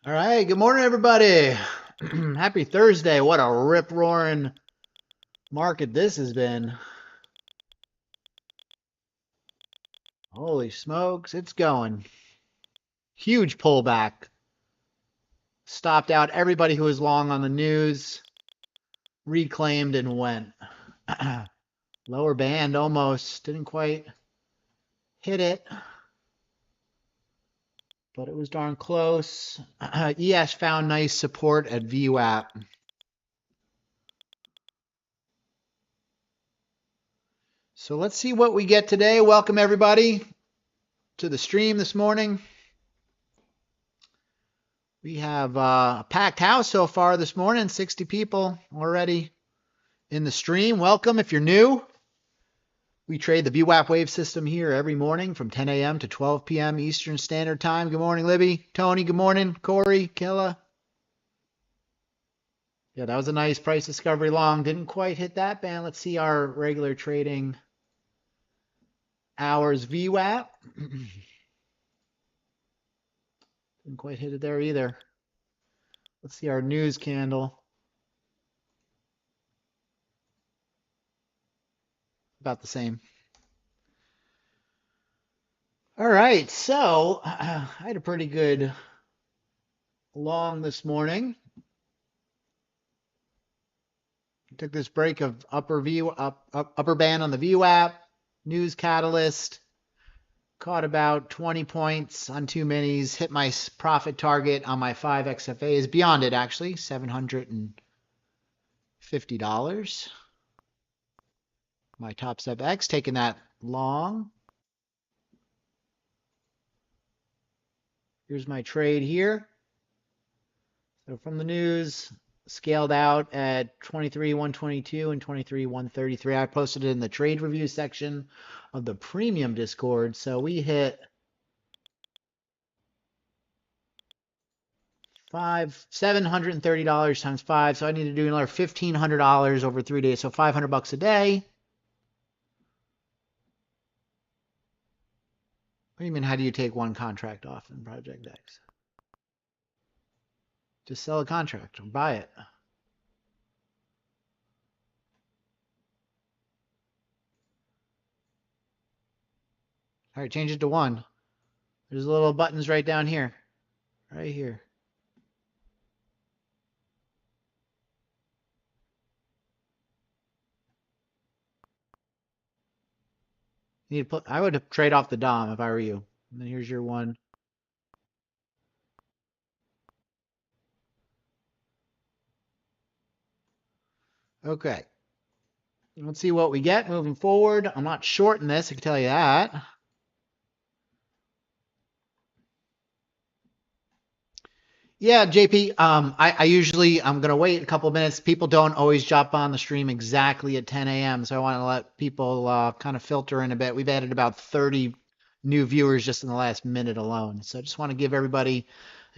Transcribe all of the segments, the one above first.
All right, good morning, everybody. Happy Thursday. What a rip-roaring market this has been. Holy smokes, it's going. Huge pullback. Stopped out everybody who was long on the news, reclaimed and went. Lower band almost. Didn't quite hit it, but it was darn close. ES found nice support at VWAP. So let's see what we get today. Welcome everybody to the stream this morning. We have a packed house so far this morning, 60 people already in the stream. Welcome if you're new. We trade the VWAP Wave system here every morning from 10 a.m. to 12 p.m. Eastern Standard Time. Good morning, Libby. Tony, good morning. Corey, Killa. Yeah, that was a nice price discovery long. Didn't quite hit that band. Let's see our regular trading hours VWAP. Didn't quite hit it there either. Let's see our news candle. About the same. All right, so I had a pretty good long this morning. Took this break of upper band on the VWAP, news catalyst. Caught about 20 points on 2 minis, hit my profit target on my 5 XFAs, beyond it actually, $750. My top sub X, taking that long. Here's my trade here. So from the news, scaled out at 23,122 and 23,133. I posted it in the trade review section of the premium Discord. So we hit $730 times 5. So I need to do another $1,500 over 3 days. So $500 a day. What do you mean, how do you take one contract off in Project X? Just sell a contract or buy it. All right, change it to 1. There's little buttons right down here. Right here. You need to put, I would trade off the DOM if I were you. And then here's your 1. Okay. Let's see what we get moving forward. I'm not shorting this, I can tell you that. Yeah, JP, I usually, I'm going to wait a couple of minutes. People don't always jump on the stream exactly at 10 a.m. So I want to let people kind of filter in a bit. We've added about 30 new viewers just in the last minute alone. So I just want to give everybody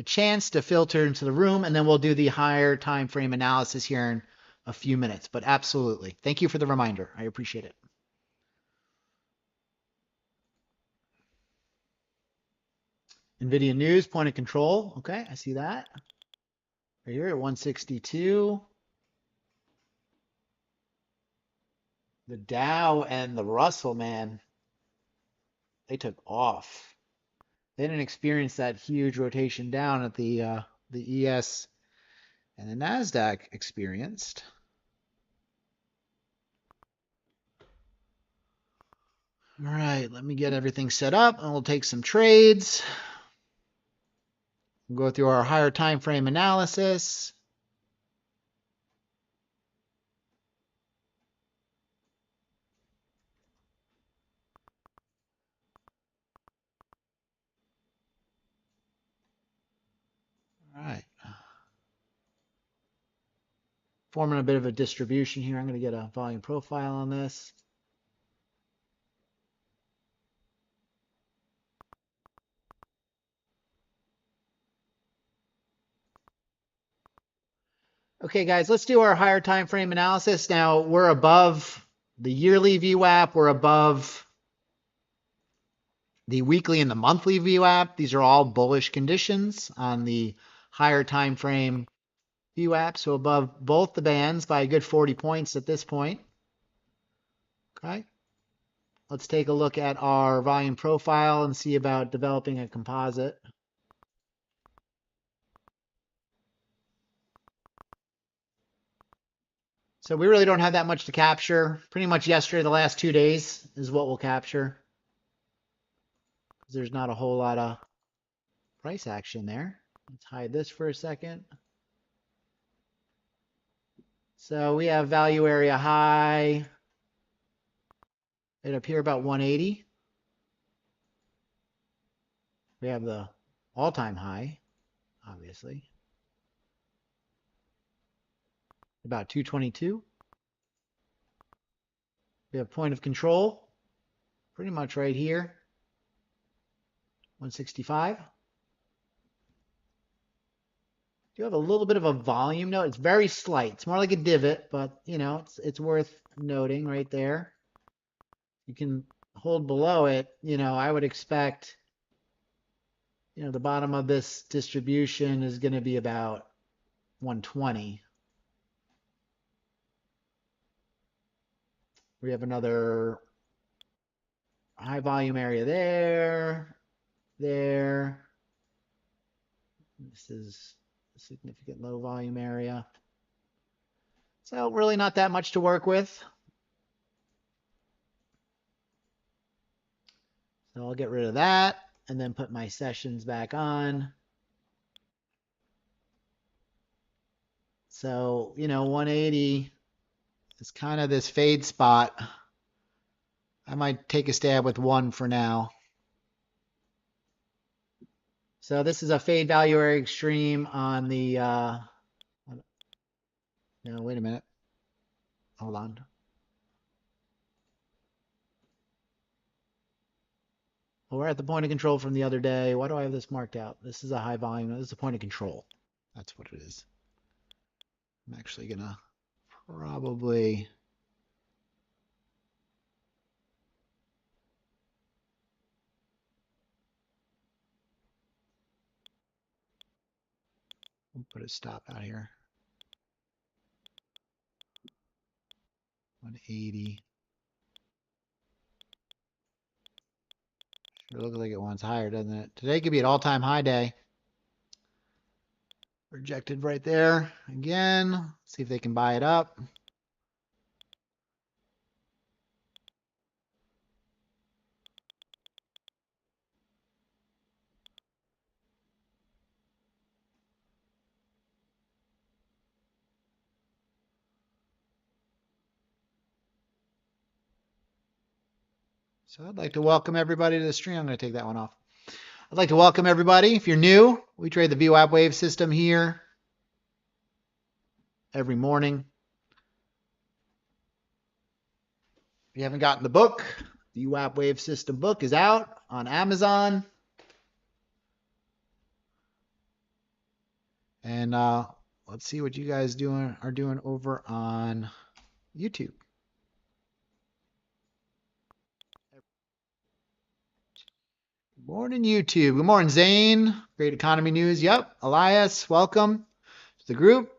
a chance to filter into the room, and then we'll do the higher time frame analysis here in a few minutes. But absolutely. Thank you for the reminder. I appreciate it. NVIDIA news, point of control. Okay, I see that. Right here at 162. The Dow and the Russell, man, they took off. They didn't experience that huge rotation down at the ES and the NASDAQ experienced. All right, let me get everything set up and we'll take some trades. We'll go through our higher time frame analysis. All right. Forming a bit of a distribution here. I'm going to get a volume profile on this. Okay, guys, let's do our higher time frame analysis. Now, we're above the yearly VWAP. We're above the weekly and the monthly VWAP. These are all bullish conditions on the higher time frame VWAP, so above both the bands by a good 40 points at this point. Okay. Let's take a look at our volume profile and see about developing a composite. So we really don't have that much to capture. Pretty much yesterday, the last 2 days is what we'll capture. There's not a whole lot of price action there. Let's hide this for a second. So we have value area high right up here about 180. We have the all-time high, obviously, about 222. We have point of control pretty much right here, 165. You have a little bit of a volume note. It's very slight. It's more like a divot, but you know, it's worth noting right there. You can hold below it. You know, I would expect, you know, the bottom of this distribution is going to be about 120. We have another high volume area there, there. This is a significant low volume area. So really not that much to work with. So I'll get rid of that and then put my sessions back on. So, you know, 180 is kind of this fade spot. I might take a stab with 1 for now. So this is a fade value area extreme on the, no, wait a minute. Hold on. Well, we're at the point of control from the other day. Why do I have this marked out? This is a high volume. This is a point of control. That's what it is. I'm actually going to probably... We'll put a stop out here. 180. Sure looks like it wants higher, doesn't it? Today could be an all-time high day. Rejected right there. Again, see if they can buy it up. So I'd like to welcome everybody to the stream. I'm going to take that one off. I'd like to welcome everybody. If you're new, we trade the VWAP Wave system here every morning. If you haven't gotten the book, the VWAP Wave system book is out on Amazon. And let's see what you guys are doing over on YouTube. Good morning, YouTube. Good morning, Zane. Great economy news. Yep. Elias, welcome to the group.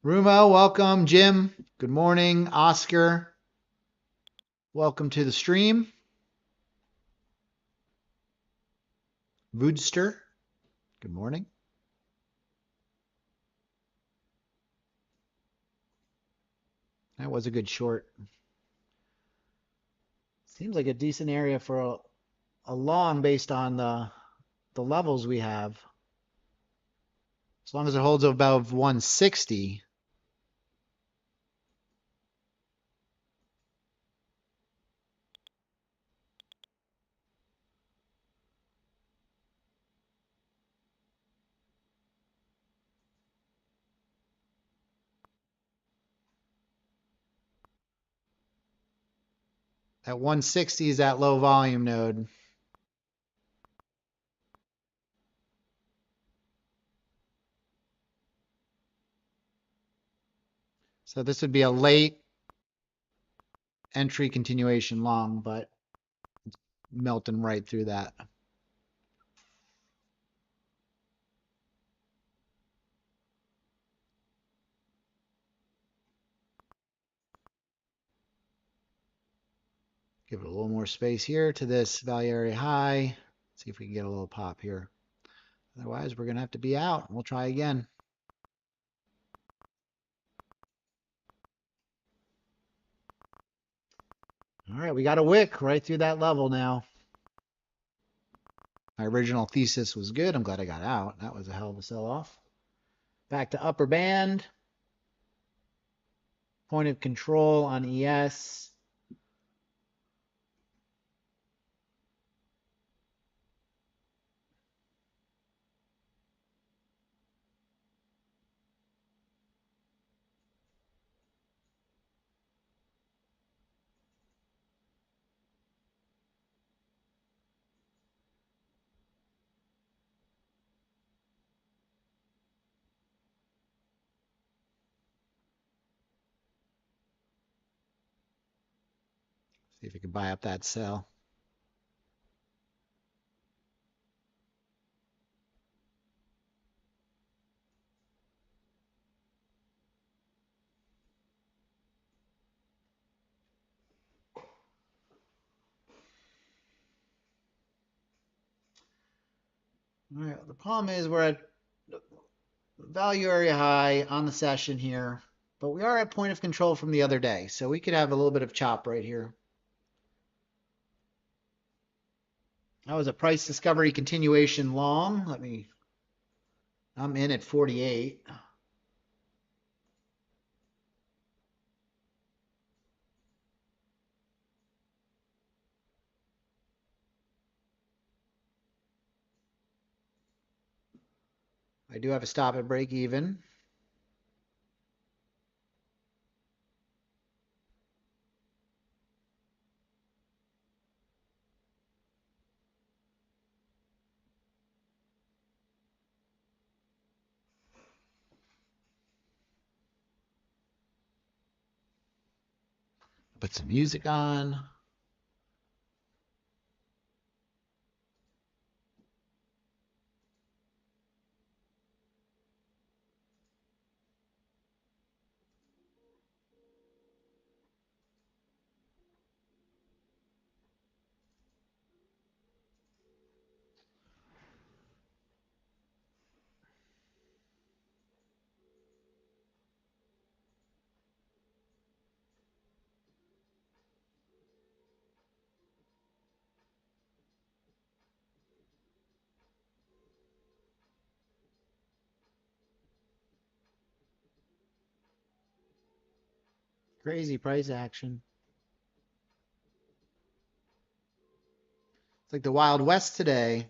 Rumo, welcome. Jim, good morning. Oscar, welcome to the stream. Voodster, good morning. That was a good short. Seems like a decent area for a long based on the levels we have. As long as it holds above 160. At 160 is that low volume node. So this would be a late entry continuation long, but melting right through that. Give it a little more space here to this value area high. See if we can get a little pop here. Otherwise, we're going to have to be out. We'll try again. All right, we got a wick right through that level now. My original thesis was good. I'm glad I got out. That was a hell of a sell-off. Back to upper band. Point of control on ES. See if we can buy up that sell. All right, the problem is we're at value area high on the session here, but we are at point of control from the other day, so we could have a little bit of chop right here. That was a price discovery continuation long. I'm in at 48. I do have a stop at break even. Put some music on. Crazy price action. It's like the Wild West today.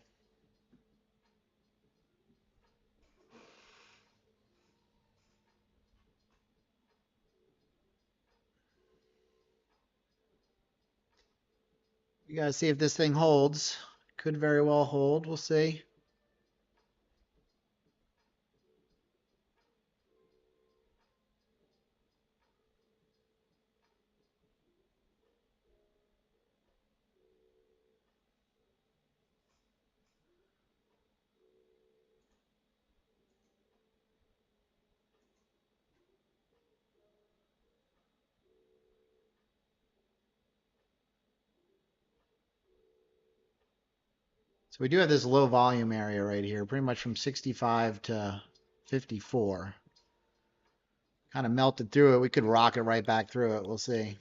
You gotta see if this thing holds. Could very well hold. We'll see. So we do have this low volume area right here, pretty much from 65 to 54. Kind of melted through it. We could rock it right back through it. We'll see.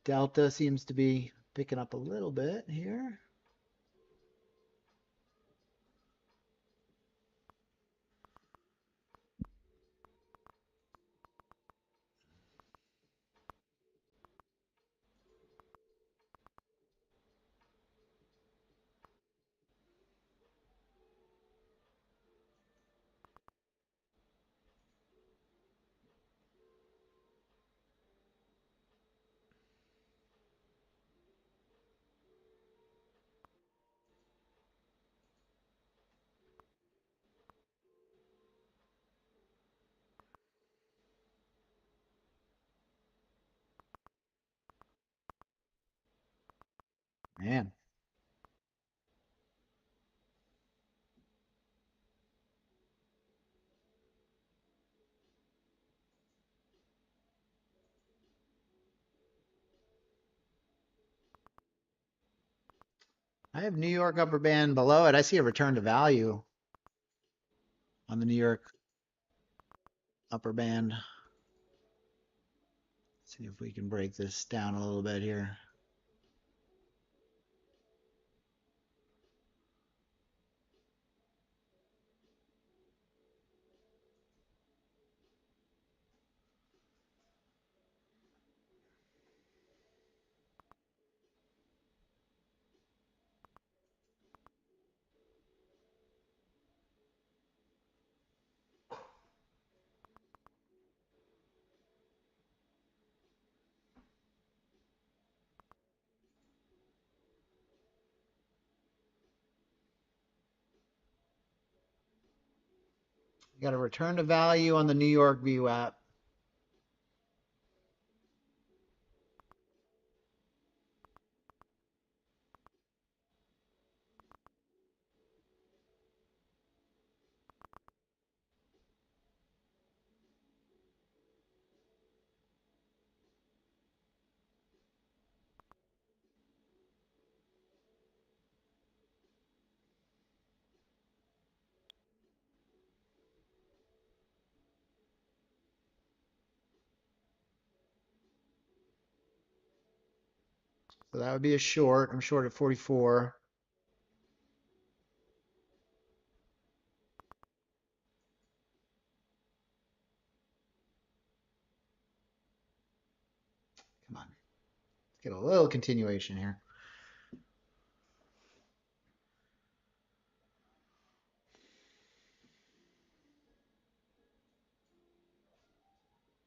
Delta seems to be picking up a little bit here. Man. I have New York upper band below it. I see a return to value on the New York upper band. See if we can break this down a little bit here. We got a return to value on the New York VWAP. So that would be a short. I'm short at 44. Come on. Let's get a little continuation here.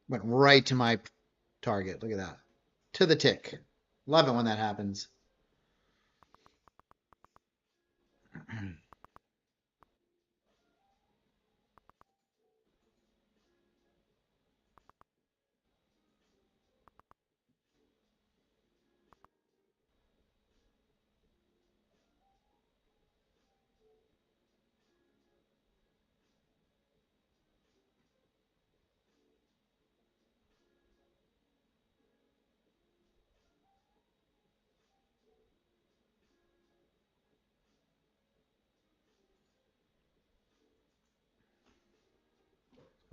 Went right to my target. Look at that. To the tick. Love it when that happens.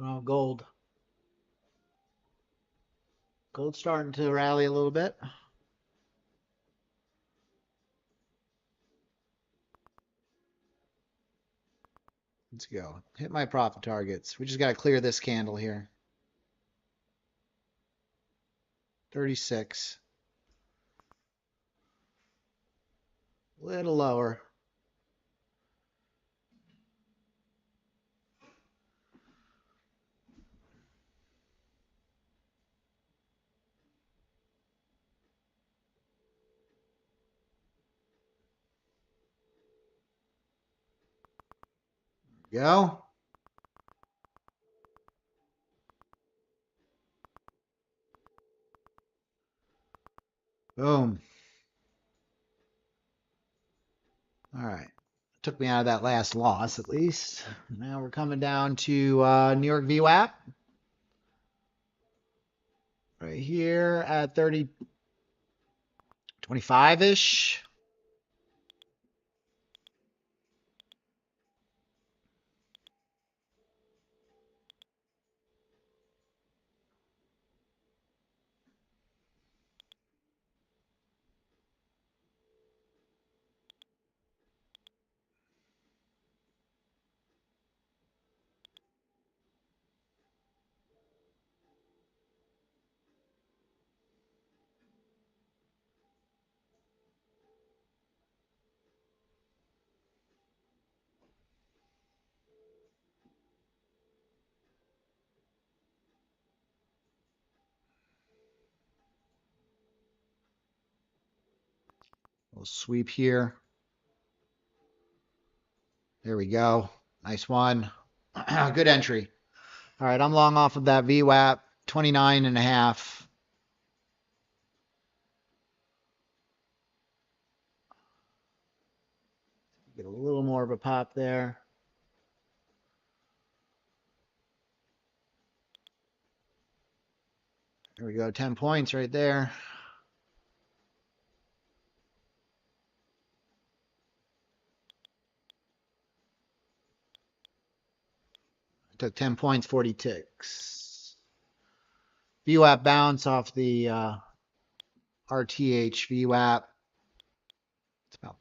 Well, gold. Gold's starting to rally a little bit. Let's go. Hit my profit targets. We just got to clear this candle here. 36. A little lower. Go. Boom. All right. Took me out of that last loss at least. Now we're coming down to New York VWAP. Right here at 30, 25-ish. We'll sweep here. There we go. Nice one. Good entry. All right, I'm long off of that VWAP, 29.5. Get a little more of a pop there. There we go, 10 points right there. Took 10 points, 40 ticks. VWAP bounce off the RTH VWAP. It's about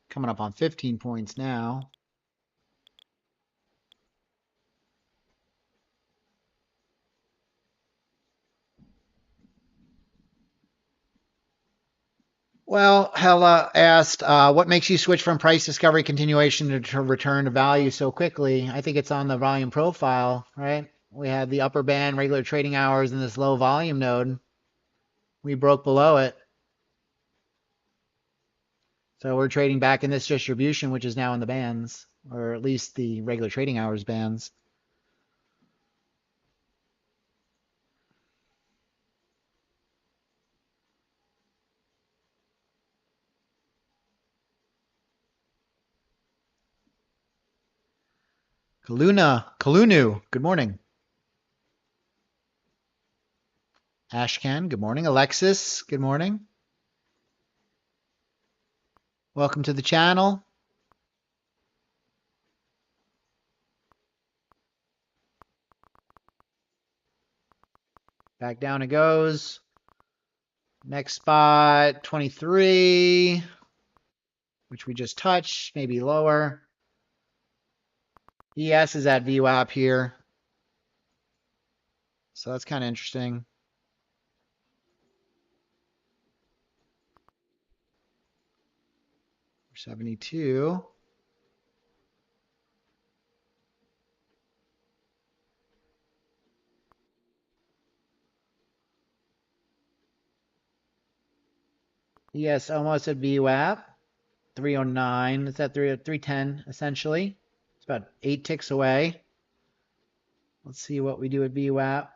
coming up on 15 points now. Well, Hella asked, what makes you switch from price discovery continuation to return to value so quickly? I think it's on the volume profile, right? We had the upper band, regular trading hours in this low volume node. We broke below it. So we're trading back in this distribution, which is now in the bands, or at least the regular trading hours bands. Kalunu, good morning. Ashcan, good morning. Alexis, good morning. Welcome to the channel. Back down it goes. Next spot, 23, which we just touched, maybe lower. ES is at VWAP here. So that's kind of interesting. 72. ES almost at VWAP. 309. It's at 310 essentially. It's about 8 ticks away. Let's see what we do at VWAP.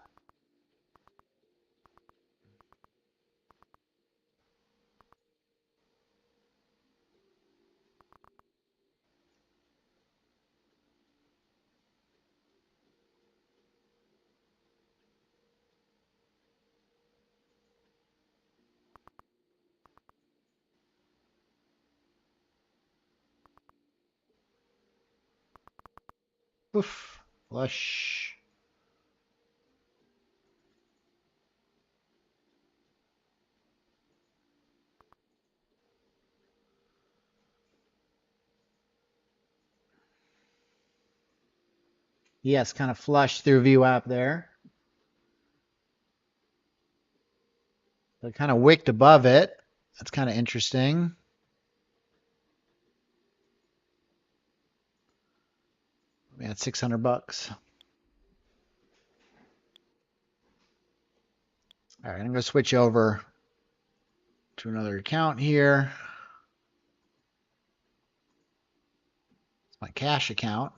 Oof, flush. Yes, kind of flush through VWAP there. But kind of wicked above it. That's kind of interesting. We had 600 bucks. All right, I'm going to switch over to another account here. It's my cash account.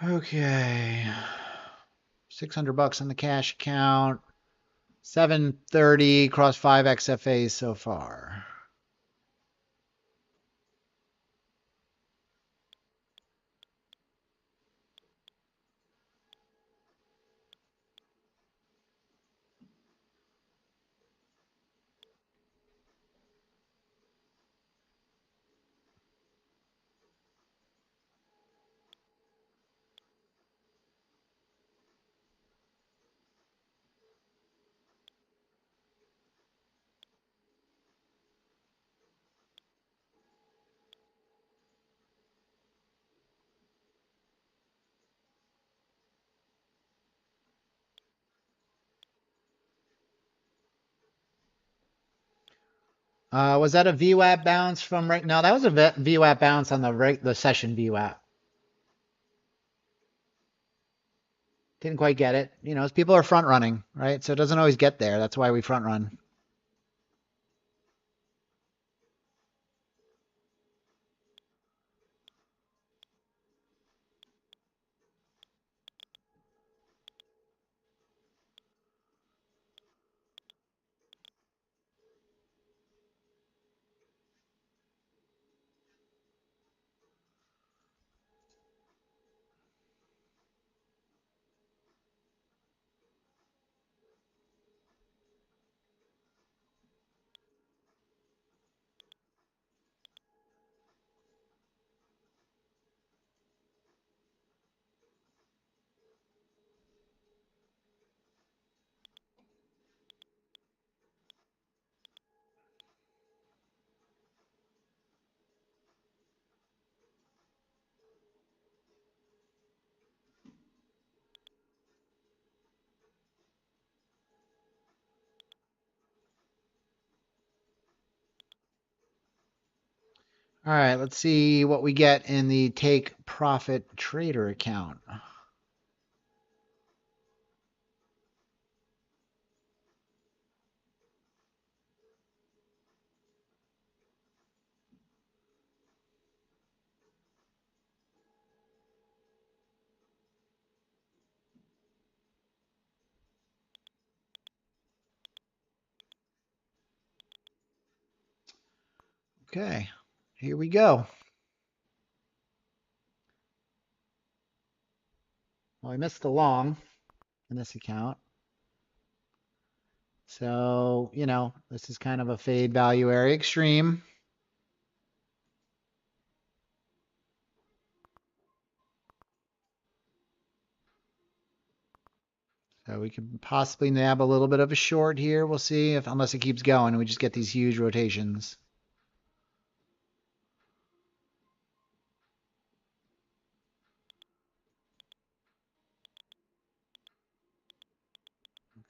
Okay. 600 bucks in the cash account. 730 across 5 XFAs so far. Was that a VWAP bounce from right? No, that was a VWAP bounce on the session VWAP. Didn't quite get it. You know, people are front running, right? So it doesn't always get there. That's why we front run. All right, let's see what we get in the take profit trader account. Okay, here we go. Well, I missed the long in this account. So, this is kind of a fade value area extreme. So we could possibly nab a little bit of a short here. We'll see if, unless it keeps going and we just get these huge rotations.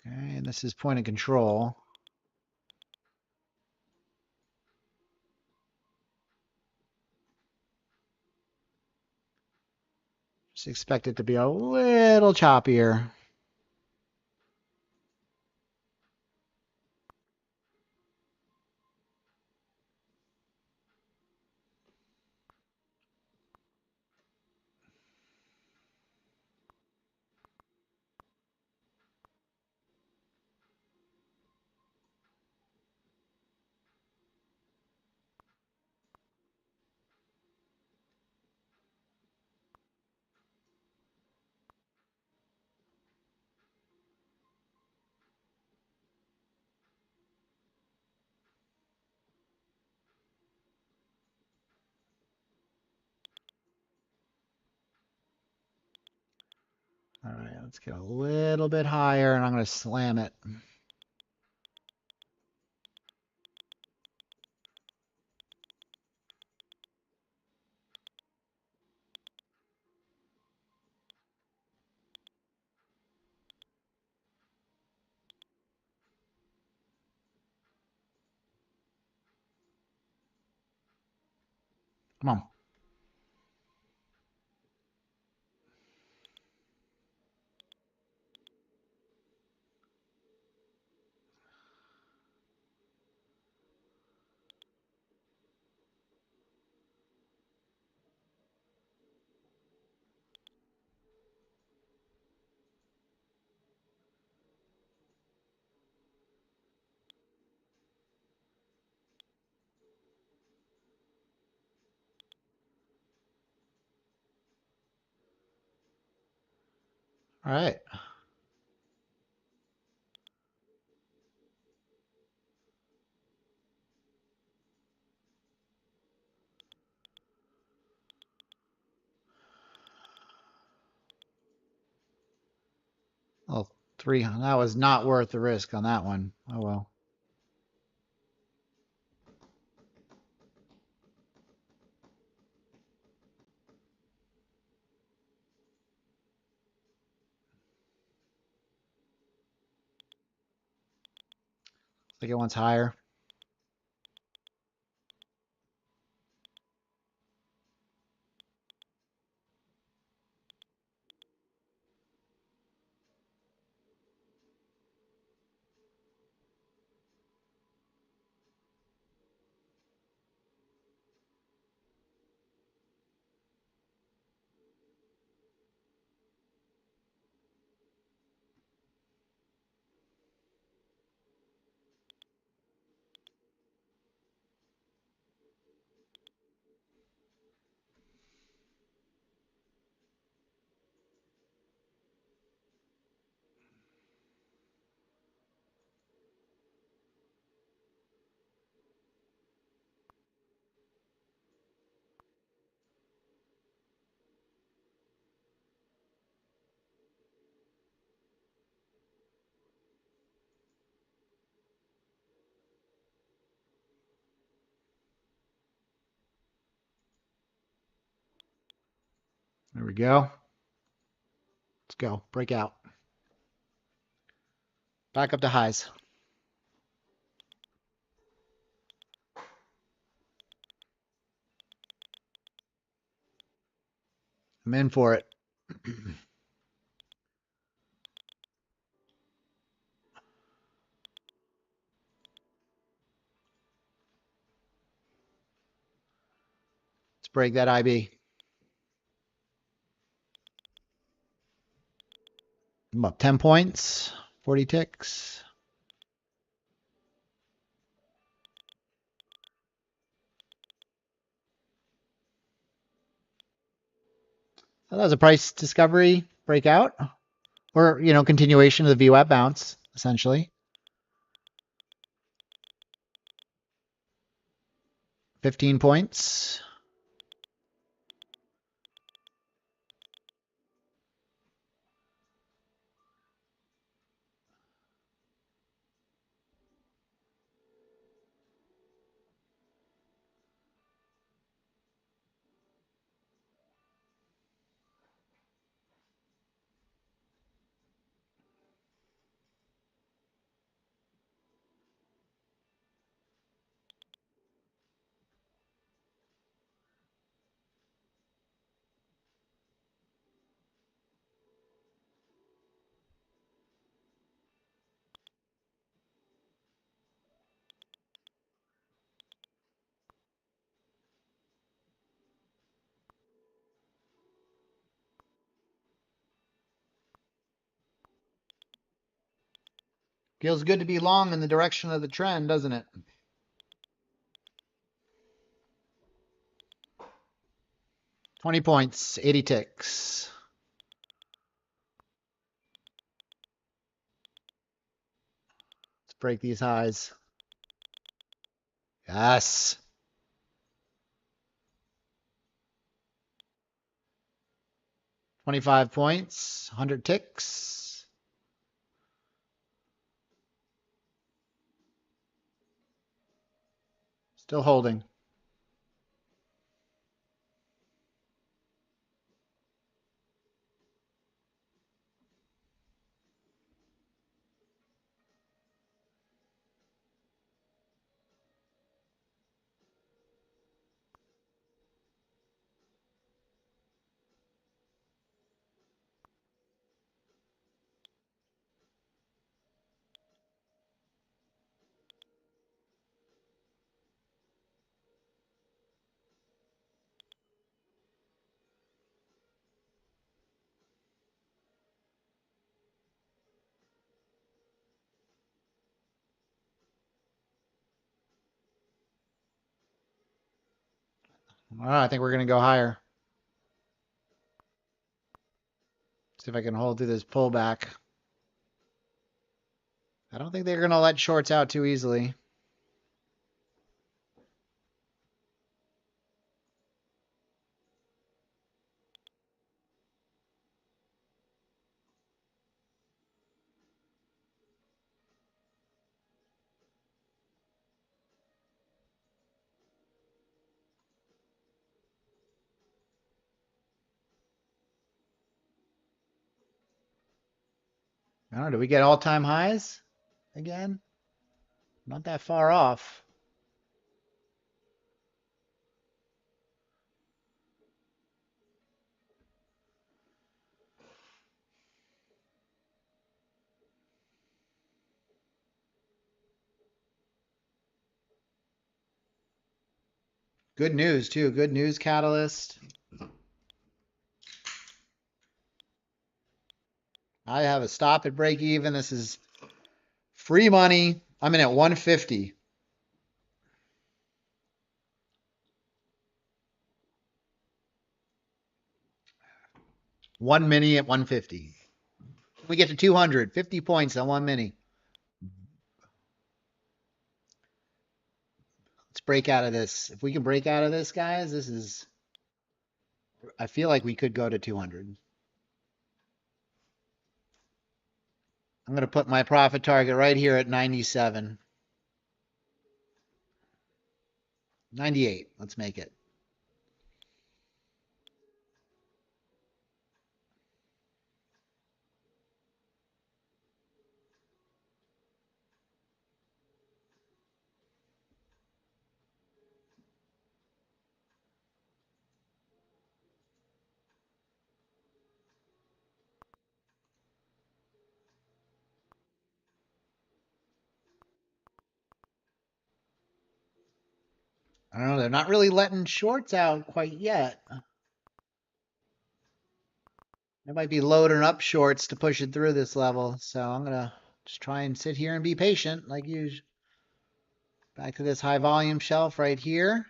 Okay, and this is point of control. Just expect it to be a little choppier. All right, let's get a little bit higher and I'm going to slam it. Come on. All right. Oh, three. That was not worth the risk on that one. Oh well. I think it wants higher. There we go. Let's go. Break out. Back up to highs. I'm in for it. Let's break that IB. I'm up 10 points, 40 ticks. So that was a price discovery breakout, or continuation of the VWAP bounce, essentially. 15 points. Feels good to be long in the direction of the trend, doesn't it? $20 points, 80 ticks. Let's break these highs. Yes. $25 points, 100 ticks. Still holding. All right, I think we're going to go higher. See if I can hold through this pullback. I don't think they're going to let shorts out too easily. I don't know. Do we get all-time highs again? Not that far off. Good news, too. Good news catalyst. I have a stop at break even. This is free money. I'm in at 150. One mini at 150. We get to 200. 50 points on one mini. Let's break out of this. If we can break out of this, guys, this is... I feel like we could go to 200. I'm going to put my profit target right here at 97. 98. Let's make it. I don't know. They're not really letting shorts out quite yet. They might be loading up shorts to push it through this level. So I'm gonna just try and sit here and be patient like usual. Back to this high volume shelf right here.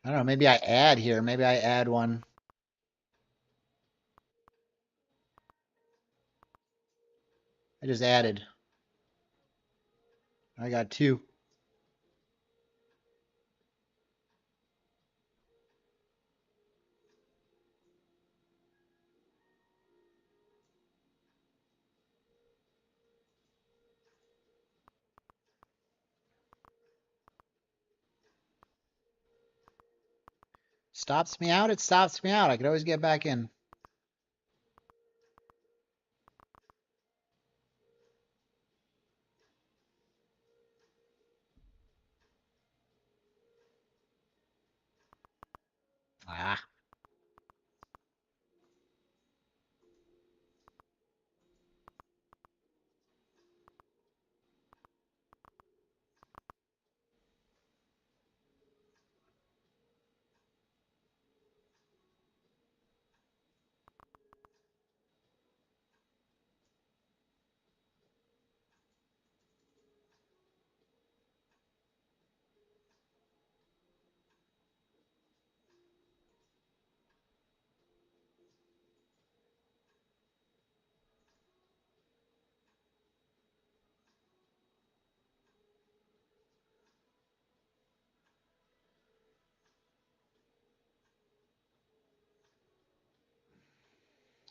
I don't know. Maybe I add here. Maybe I add one. I just added. I got two. Stops me out. It stops me out. I could always get back in. Ah.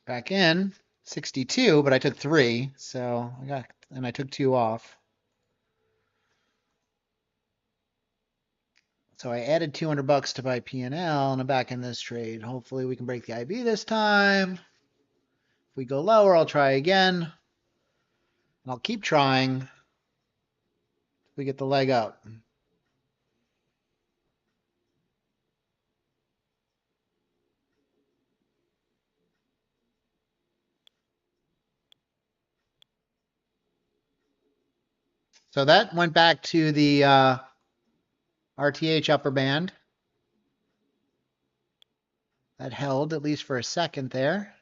Back in 62, but I took three, so I took two off. So I added 200 bucks to buy P&L, and I'm back in this trade. Hopefully we can break the IB this time. If we go lower, I'll try again. And I'll keep trying if we get the leg up. So that went back to the RTH upper band. That held at least for a second there.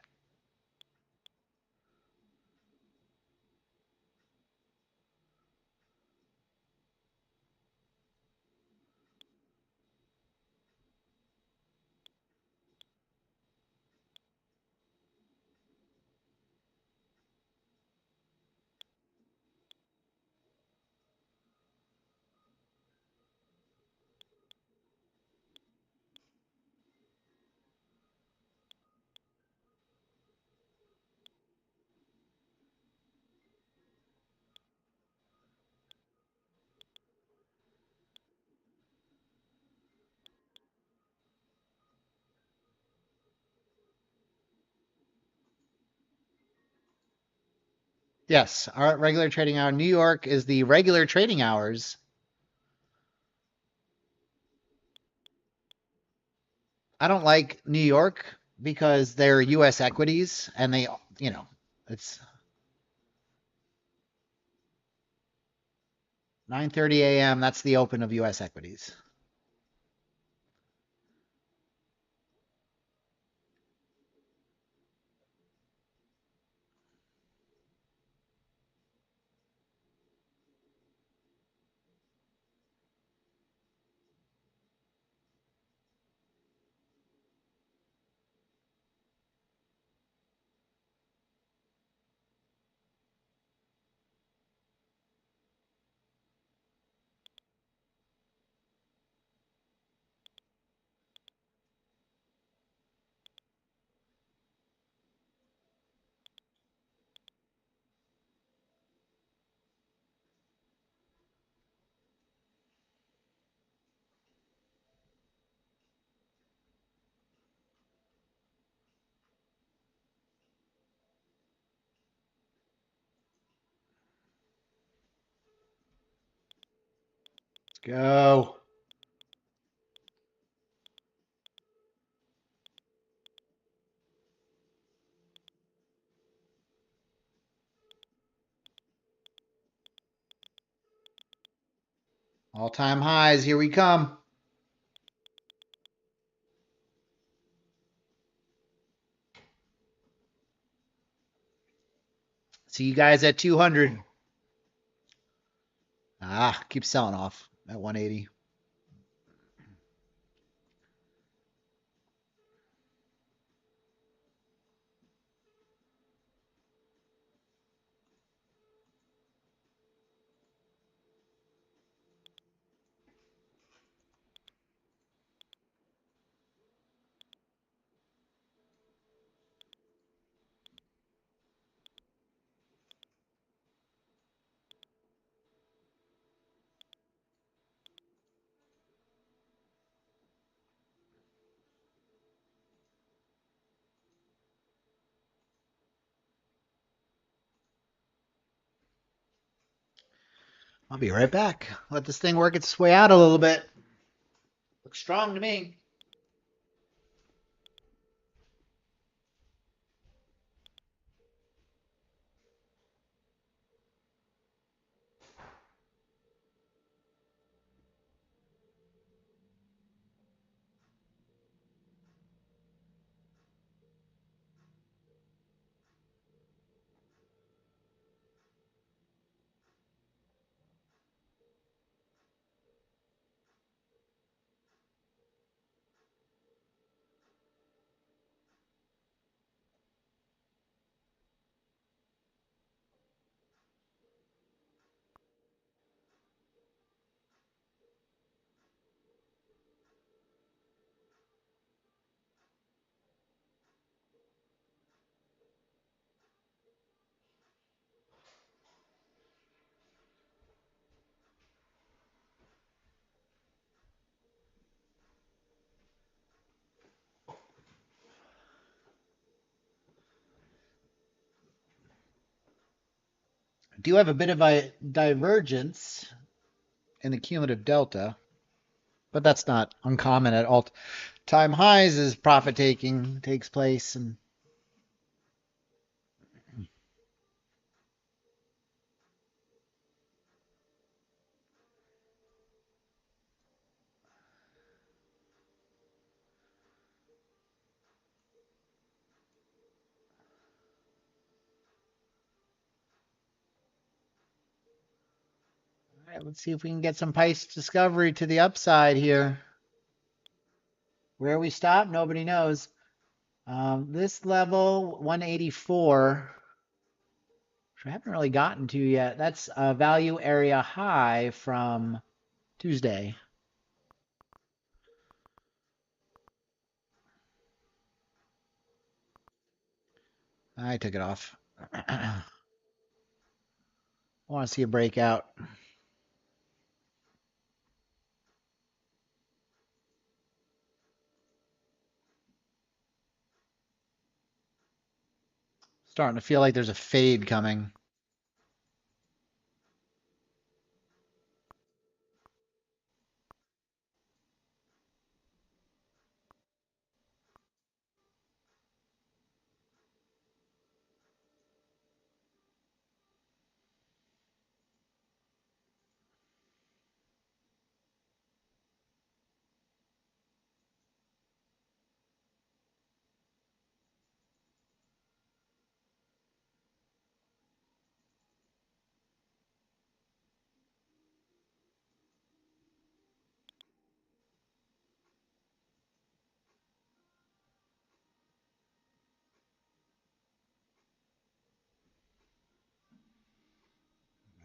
Yes, our regular trading hour. New York is the regular trading hours. I don't like New York because they're U.S. equities and they, it's 9:30 a.m. That's the open of U.S. equities. Let's go. All-time highs, here we come. See you guys at 200. Keep selling off at 180. I'll be right back. Let this thing work its way out a little bit. Looks strong to me. Do have a bit of a divergence in the cumulative delta, but that's not uncommon at all time highs as profit taking takes place. And all right, let's see if we can get some price discovery to the upside here. Where we stop, nobody knows. This level, 184, which I haven't really gotten to yet. That's a value area high from Tuesday. I took it off. I want to see a breakout. Starting to feel like there's a fade coming.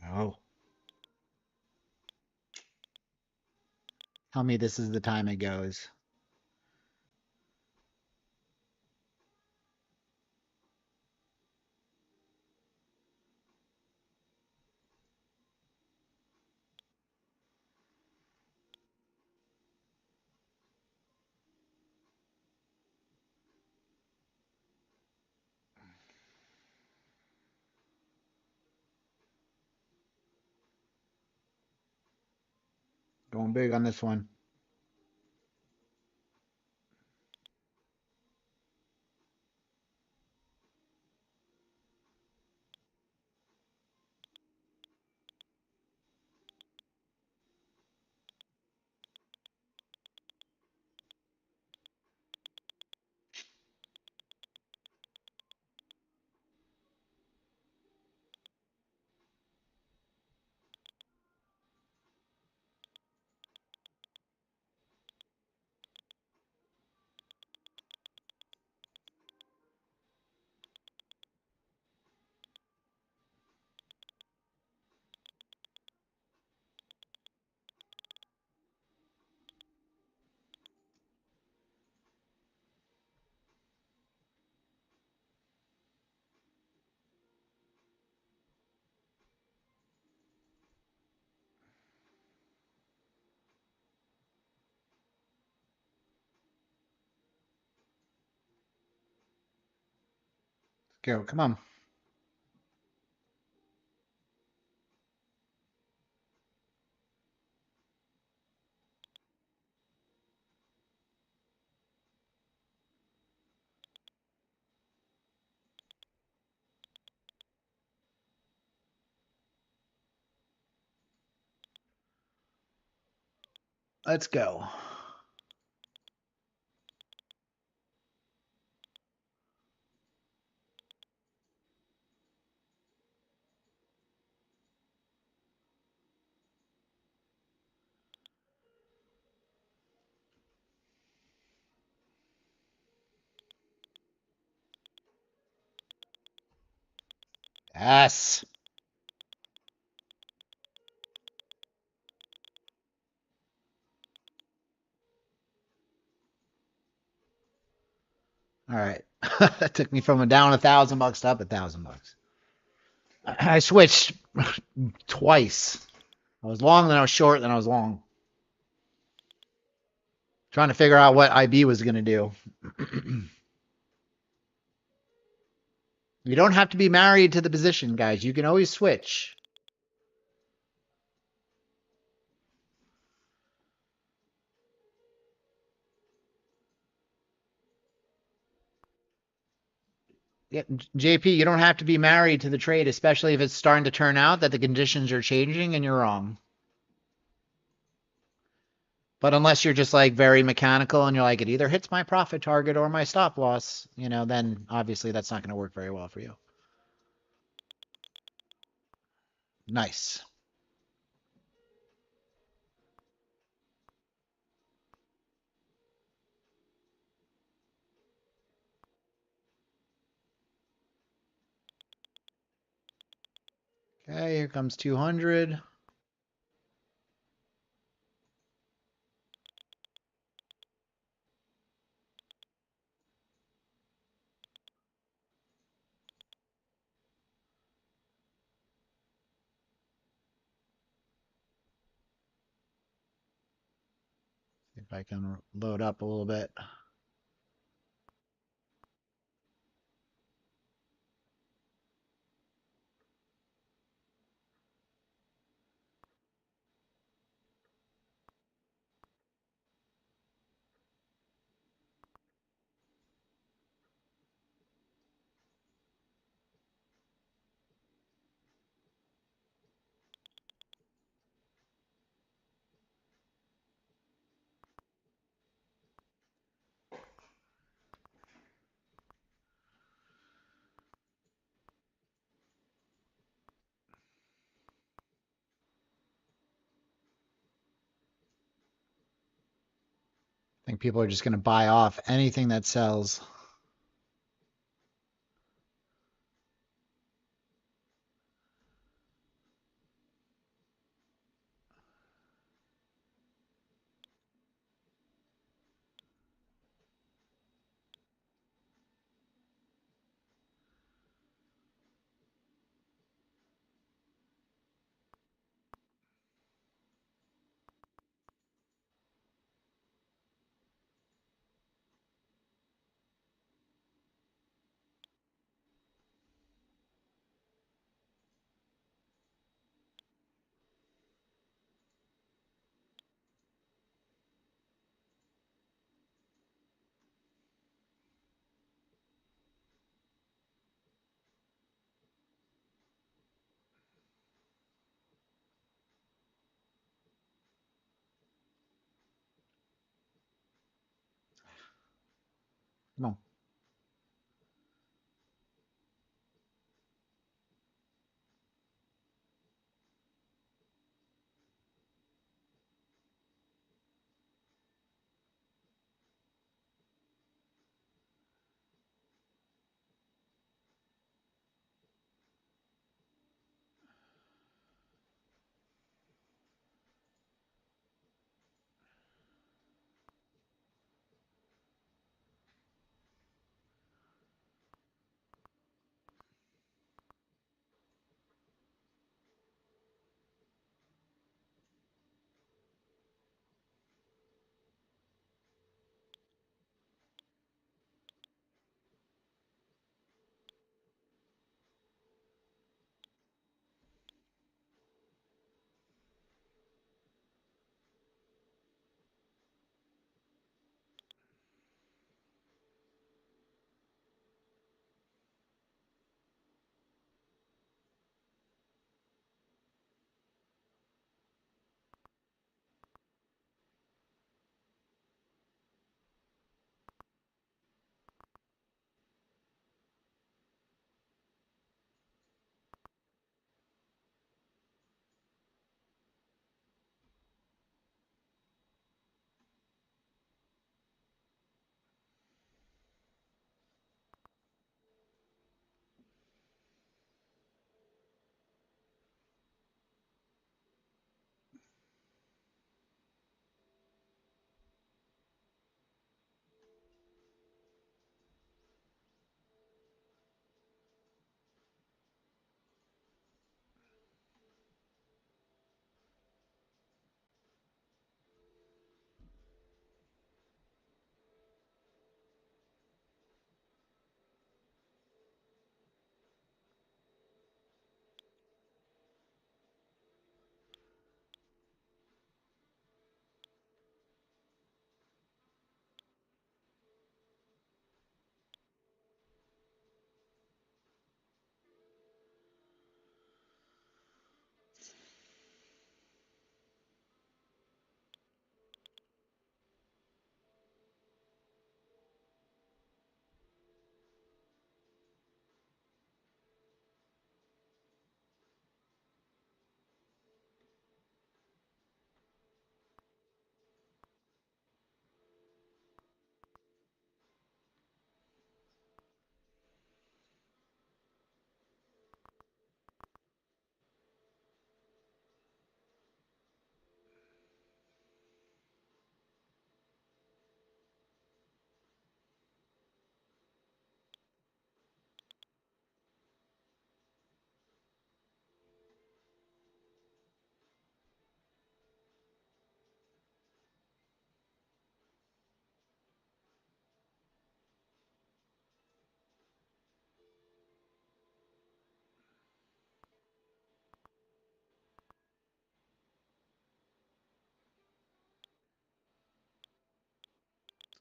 Oh. Tell me this is the time it goes. Going big on this one. Go. Come on. Let's go. Yes. All right. That took me from down $1,000 to up $1,000. I switched twice. I was long, then I was short, then I was long. Trying to figure out what IB was going to do. You don't have to be married to the position, guys. You can always switch. Yeah, JP, you don't have to be married to the trade, especially if it's starting to turn out that the conditions are changing and you're wrong. But unless you're just like very mechanical and you're like, it either hits my profit target or my stop loss, then obviously that's not going to work very well for you. Nice. Okay, here comes 200. See if I can load up a little bit. I think people are just going to buy off anything that sells. Come on.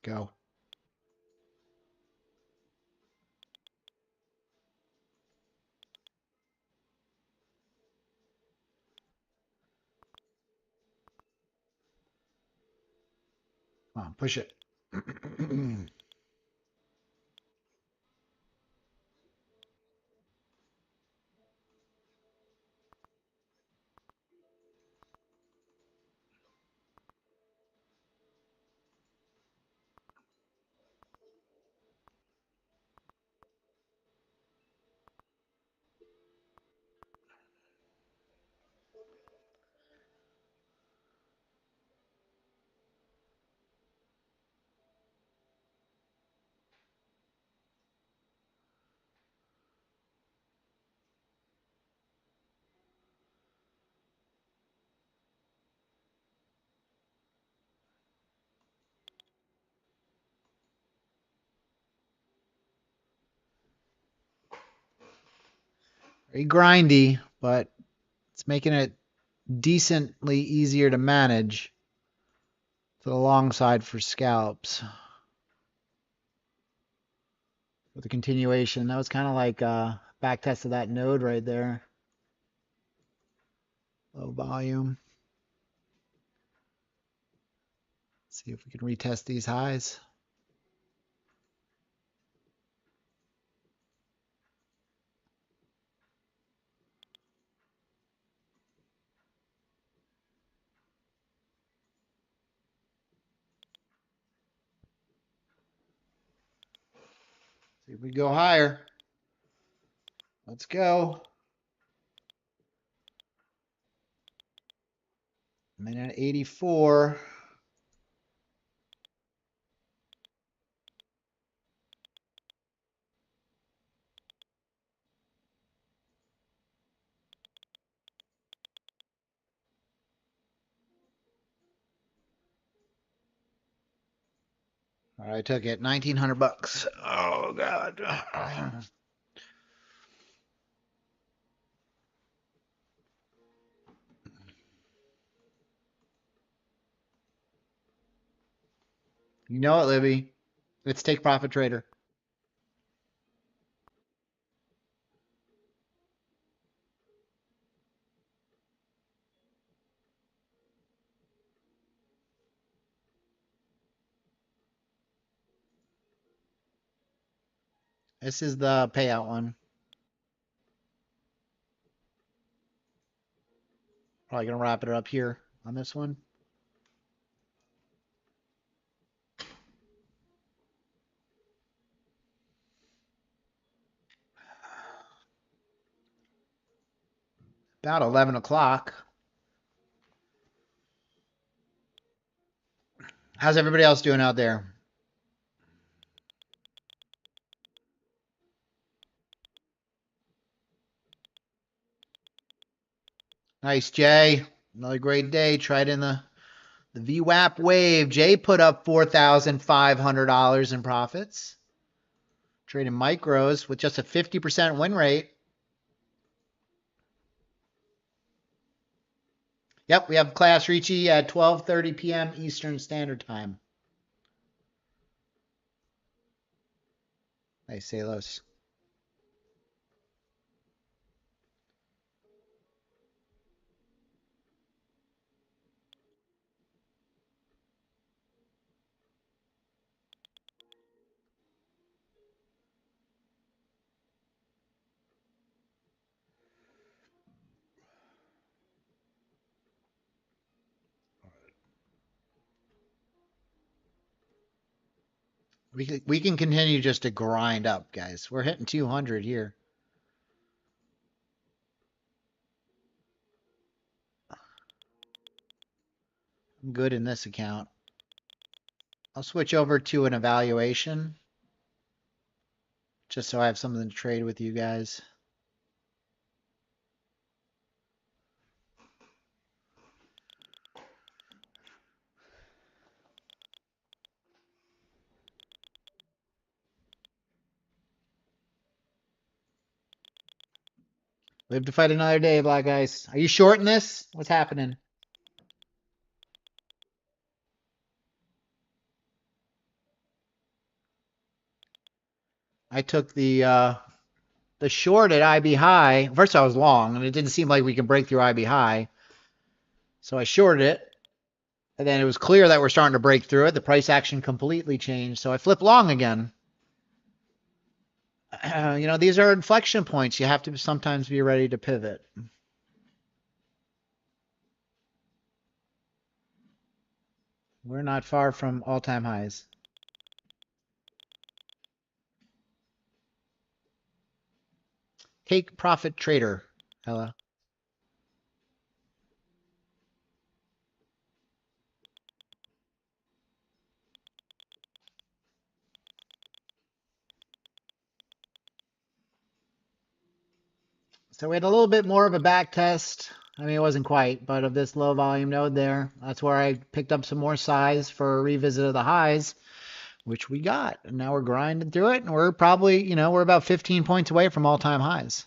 Go. Come on, push it. Very grindy, but it's making it decently easier to manage to the long side for scalps. With the continuation, that was kind of like back test of that node right there. Low volume. See if we can retest these highs. See if we go higher. Let's go. Minute 84. All right, I took it. 1,900 bucks. Oh God. You know it, Libby. It's take profit trader. This is the payout one. Probably gonna wrap it up here on this one. About 11 o'clock. How's everybody else doing out there? Nice, Jay. Another great day. Tried in the VWAP Wave. Jay put up $4,500 in profits. Trading micros with just a 50% win rate. Yep, we have class Ricci at 12:30 p.m. Eastern Standard Time. Nice, Salos. We can continue just to grind up, guys. We're hitting 200 here. I'm good in this account. I'll switch over to an evaluation just so I have something to trade with you guys. Live to fight another day, Black Ice. Are you shorting this? What's happening? I took the short at IB high. First I was long, and it didn't seem like we could break through IB high. So I shorted it, and then it was clear that we're starting to break through it. The price action completely changed, so I flipped long again. You know, these are inflection points. You have to sometimes be ready to pivot. We're not far from all-time highs. Take profit trader. Hello. So we had a little bit more of a back test. I mean, it wasn't quite, but of this low volume node there. That's where I picked up some more size for a revisit of the highs, which we got. And now we're grinding through it, and we're probably, you know, we're about 15 points away from all-time highs.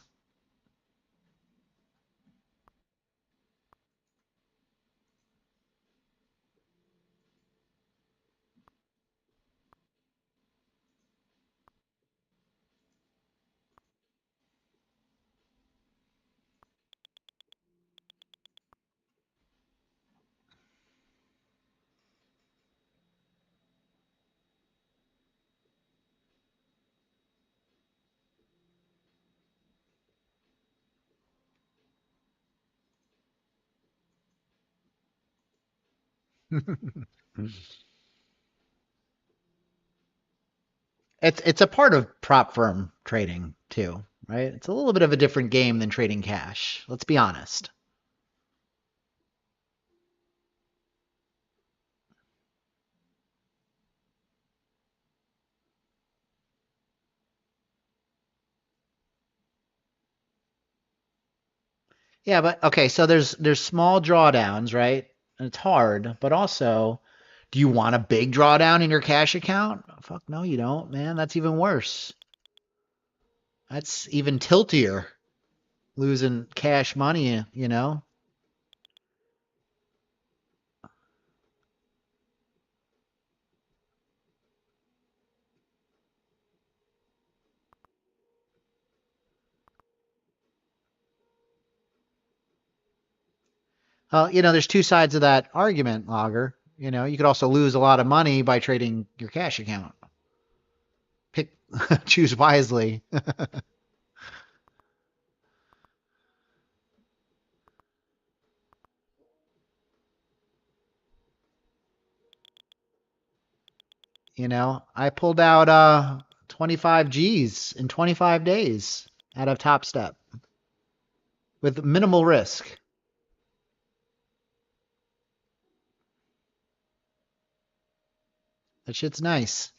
It's a part of prop firm trading too, right? It's a little bit of a different game than trading cash. Let's be honest. Yeah, but okay, so there's small drawdowns, right? And it's hard, but also, do you want a big drawdown in your cash account? Fuck no, you don't, man. That's even worse. That's even tiltier, losing cash money, you know? You know, there's two sides of that argument, Logger. You know, you could also lose a lot of money by trading your cash account. Pick, choose wisely. You know, I pulled out 25 G's in 25 days out of Top Step with minimal risk. That shit's nice.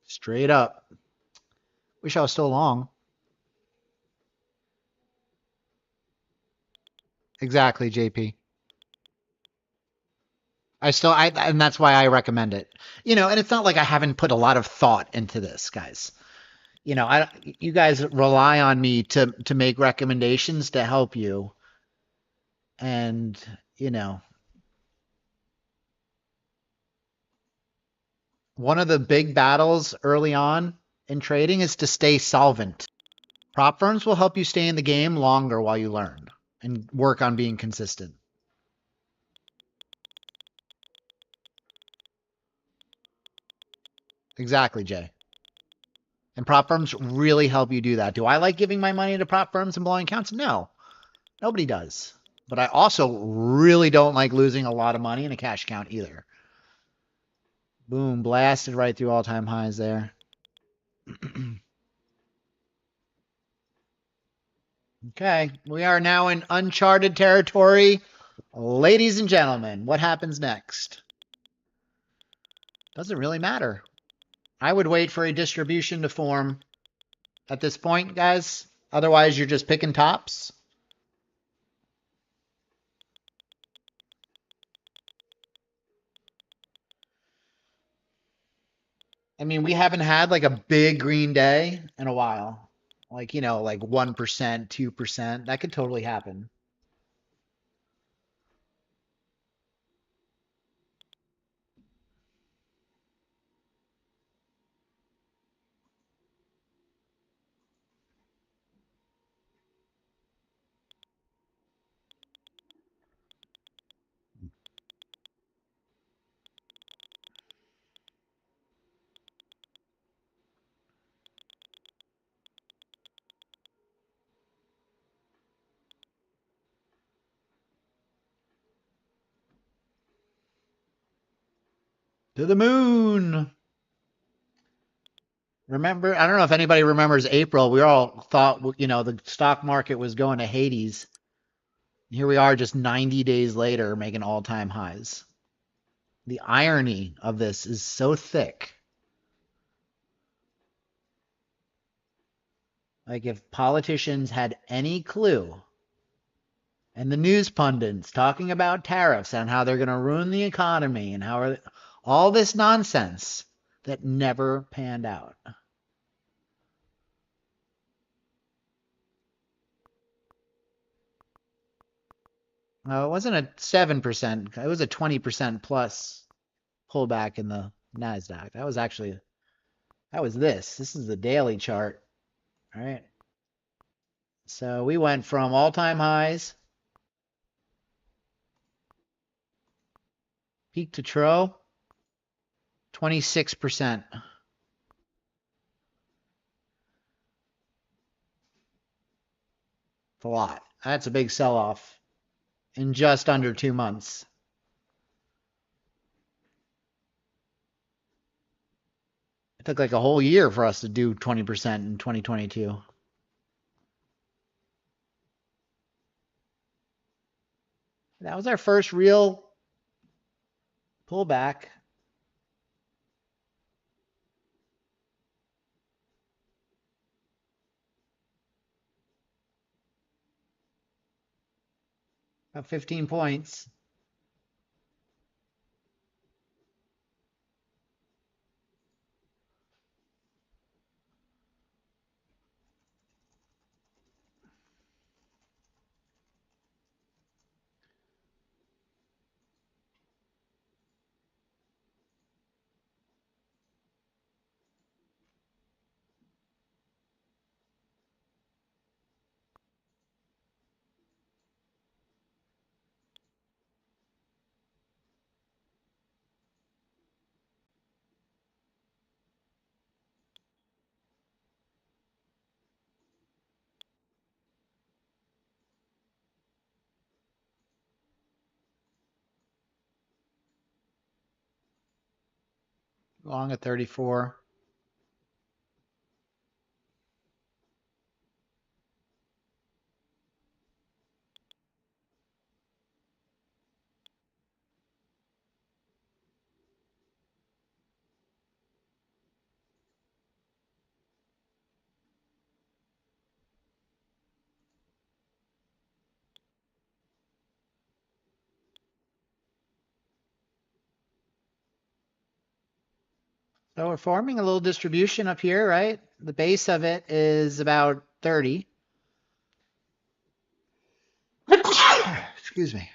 Straight up. Wish I was still long. Exactly, JP. And that's why I recommend it. You know, and it's not like I haven't put a lot of thought into this, guys. You know, you guys rely on me to make recommendations to help you. And, you know, one of the big battles early on in trading is to stay solvent. Prop firms will help you stay in the game longer while you learn and work on being consistent. Exactly, Jay. And prop firms really help you do that. Do I like giving my money to prop firms and blowing accounts? No, nobody does. But I also really don't like losing a lot of money in a cash account either. Boom, blasted right through all-time highs there. Okay, we are now in uncharted territory. Ladies and gentlemen, what happens next? Doesn't really matter. I would wait for a distribution to form at this point, guys. Otherwise, you're just picking tops. I mean, we haven't had like a big green day in a while. Like, like 1%, 2%. That could totally happen. To the moon. Remember, I don't know if anybody remembers April. We all thought, the stock market was going to Hades. Here we are just 90 days later making all-time highs. The irony of this is so thick. Like if politicians had any clue and the news pundits talking about tariffs and how they're going to ruin the economy and all this nonsense that never panned out. It wasn't a 7%. It was a 20% plus pullback in the NASDAQ. That was this. This is the daily chart. All right. So we went from all-time highs, peak to trough, 26%. It's a lot. That's a big sell-off in just under 2 months. It took like a whole year for us to do 20% in 2022. That was our first real pullback. About 15 points. Long at 34. So we're forming a little distribution up here, right? The base of it is about 30. Excuse me.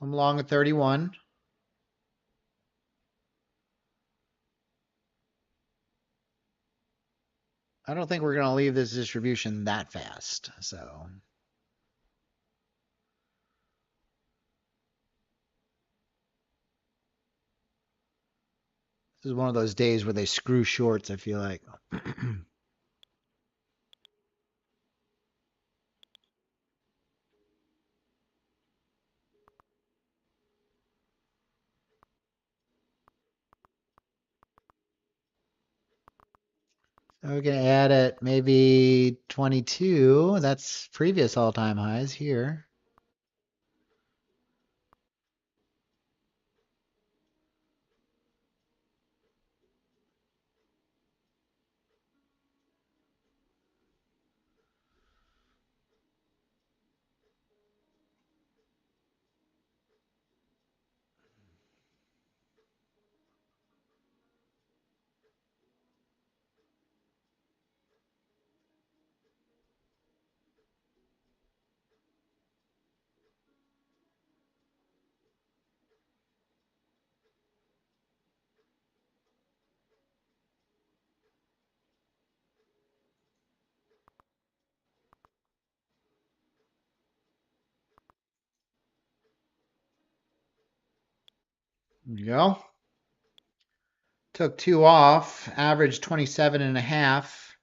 I'm long at 31. I don't think we're going to leave this distribution that fast. So this is one of those days where they screw shorts, I feel like. We're gonna add at maybe 22. That's previous all-time highs here. There you go. Took two off, average 27 and a half.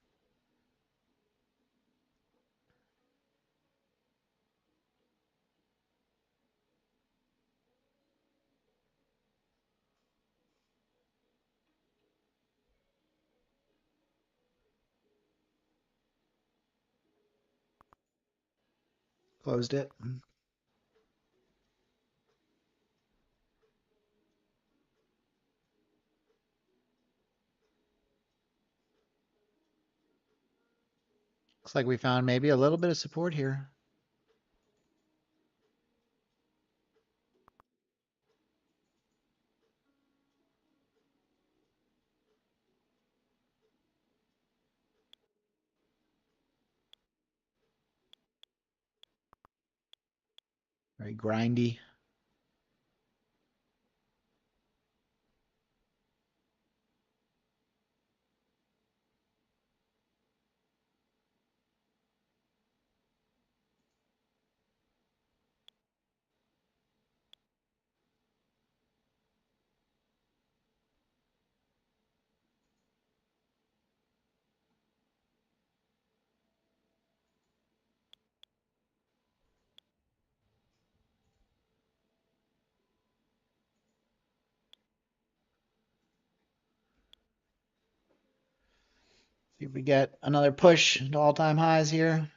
Closed it. Looks like we found maybe a little bit of support here. Very grindy. See if we get another push to all-time highs here.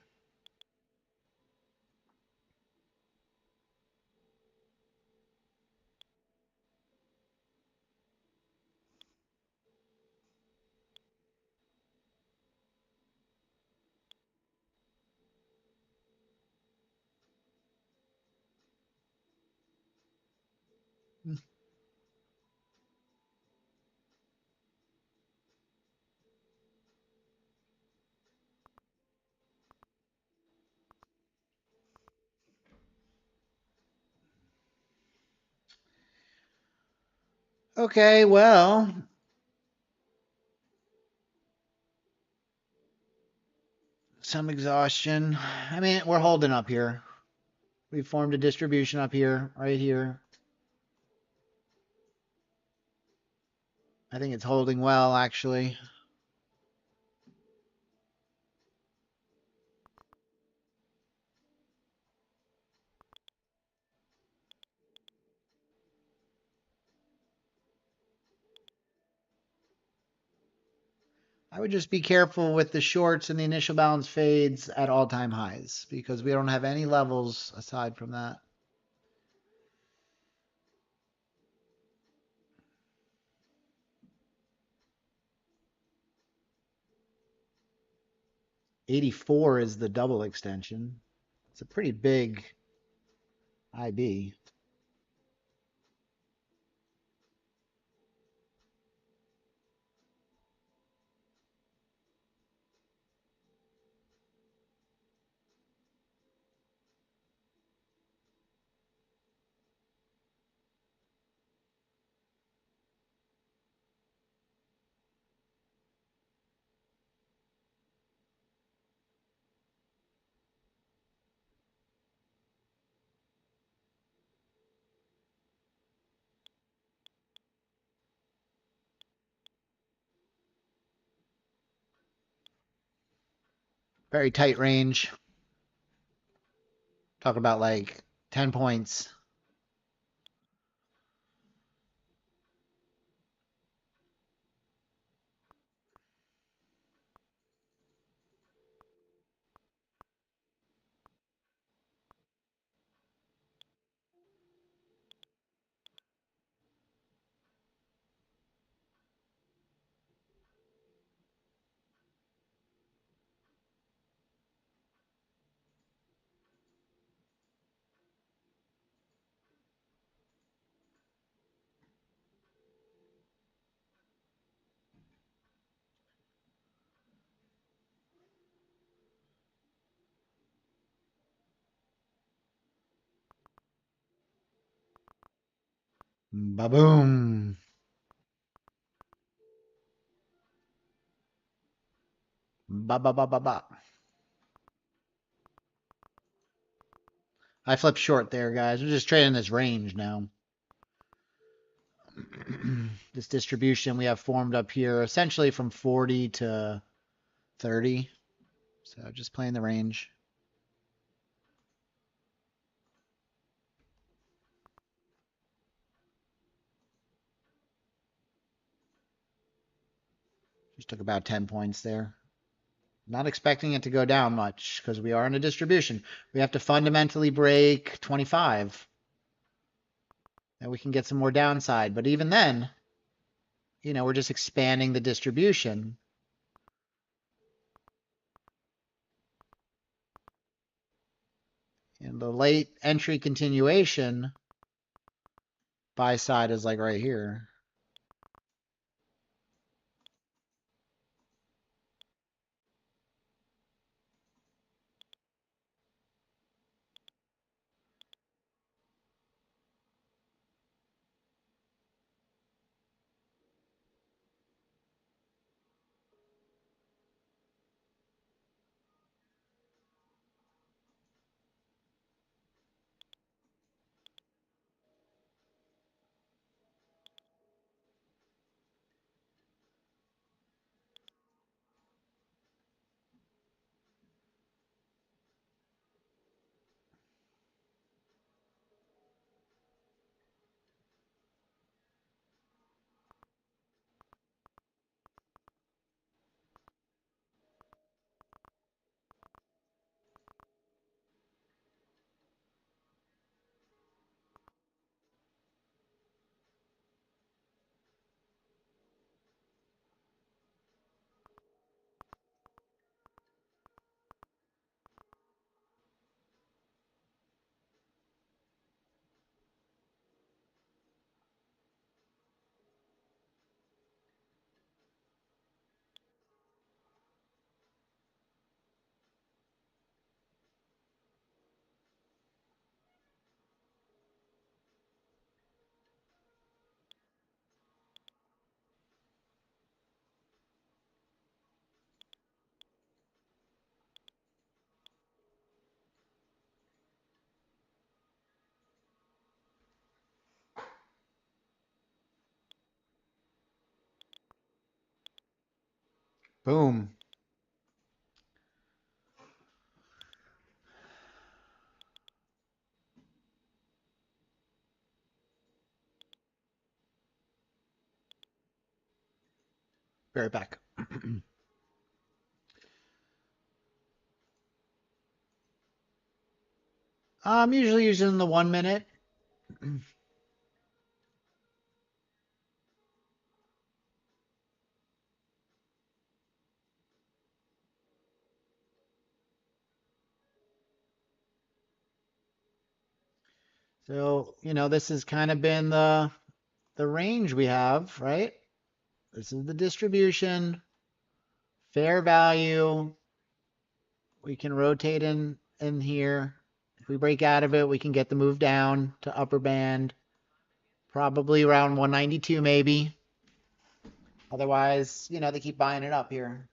Okay, well, some exhaustion. I mean, we're holding up here. We formed a distribution up here, right here. I think it's holding well, actually. I would just be careful with the shorts and the initial balance fades at all-time highs because we don't have any levels aside from that. '84 is the double extension. It's a pretty big IB. Very tight range. Talk about like 10 points. Ba-boom. Ba-ba-ba-ba-ba. I flipped short there, guys. We're just trading this range now. This distribution we have formed up here, essentially from 40 to 30. So just playing the range. Just took about 10 points there. Not expecting it to go down much because we are in a distribution. We have to fundamentally break 25. And we can get some more downside. But even then, we're just expanding the distribution. And the late entry continuation buy side is like right here. Boom. Be right back. I'm usually using the 1 minute. So, this has kind of been the range we have, right? This is the distribution, fair value. We can rotate in here. If we break out of it, we can get the move down to upper band, probably around 192 maybe. Otherwise, they keep buying it up here.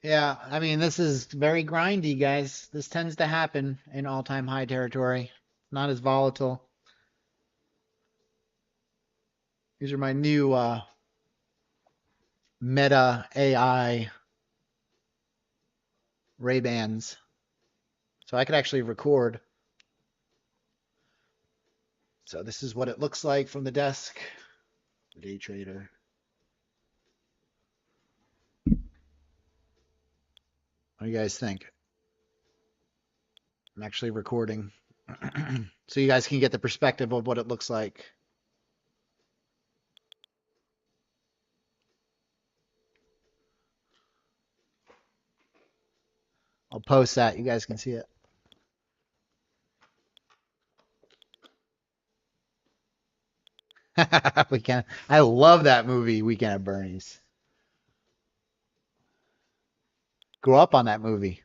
Yeah, I mean, this is very grindy, guys. This tends to happen in all-time high territory. Not as volatile. These are my new Meta AI Ray-Bans. So I could actually record. So this is what it looks like from the desk. Day trader. What do you guys think? I'm actually recording. So you guys can get the perspective of what it looks like. I'll post that. You guys can see it. Weekend. I love that movie, Weekend at Bernie's. Grew up on that movie.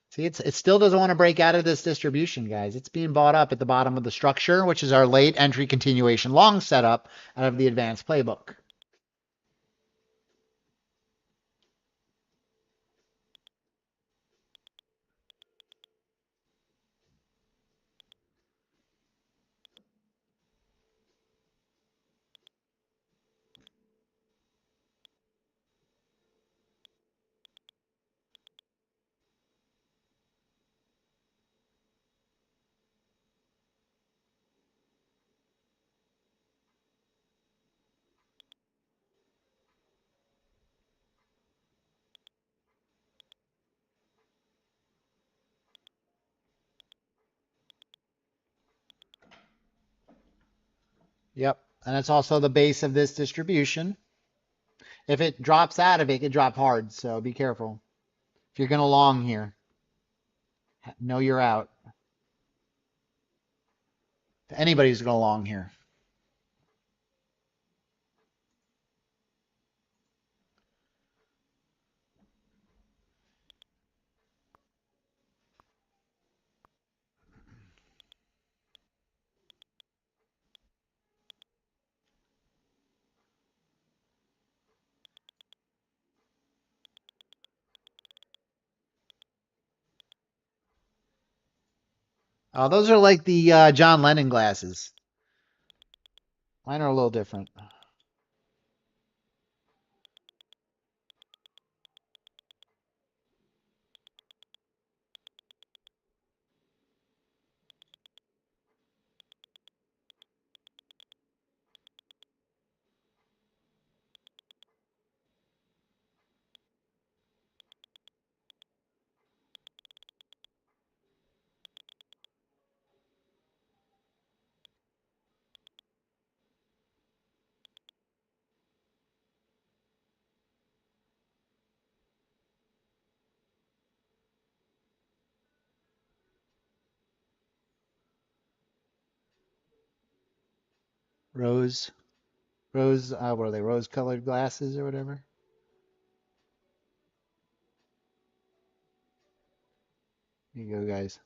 See, it still doesn't want to break out of this distribution, guys. It's being bought up at the bottom of the structure, which is our late entry continuation long setup out of the advanced playbook. Yep. And it's also the base of this distribution. If it drops out of it, it could drop hard. So be careful. If you're going to long here, know you're out. If anybody's going to long here. Oh, those are like the John Lennon glasses. Mine are a little different. Rose, what are they? Rose-colored glasses or whatever. Here you go, guys.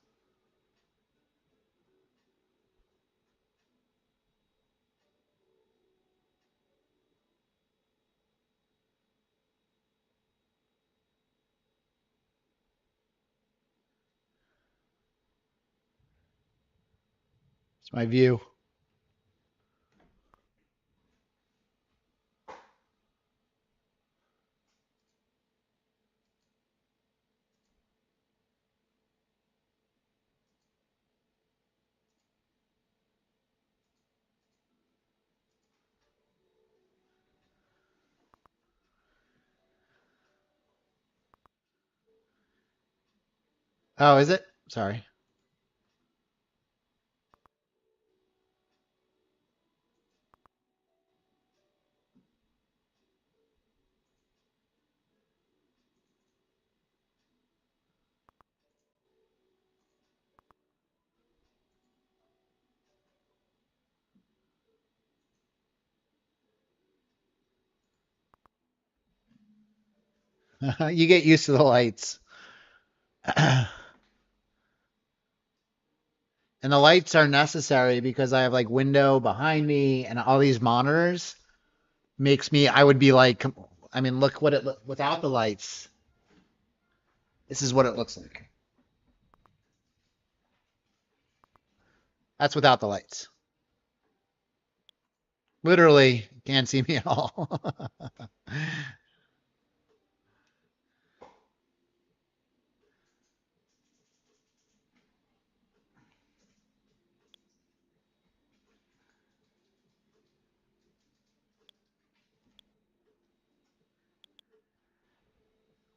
It's my view. Oh, is it? Sorry. You get used to the lights. And the lights are necessary because I have like window behind me and all these monitors makes me, I would be like, I mean, look what it, without the lights. This is what it looks like. That's without the lights. Literally can't see me at all.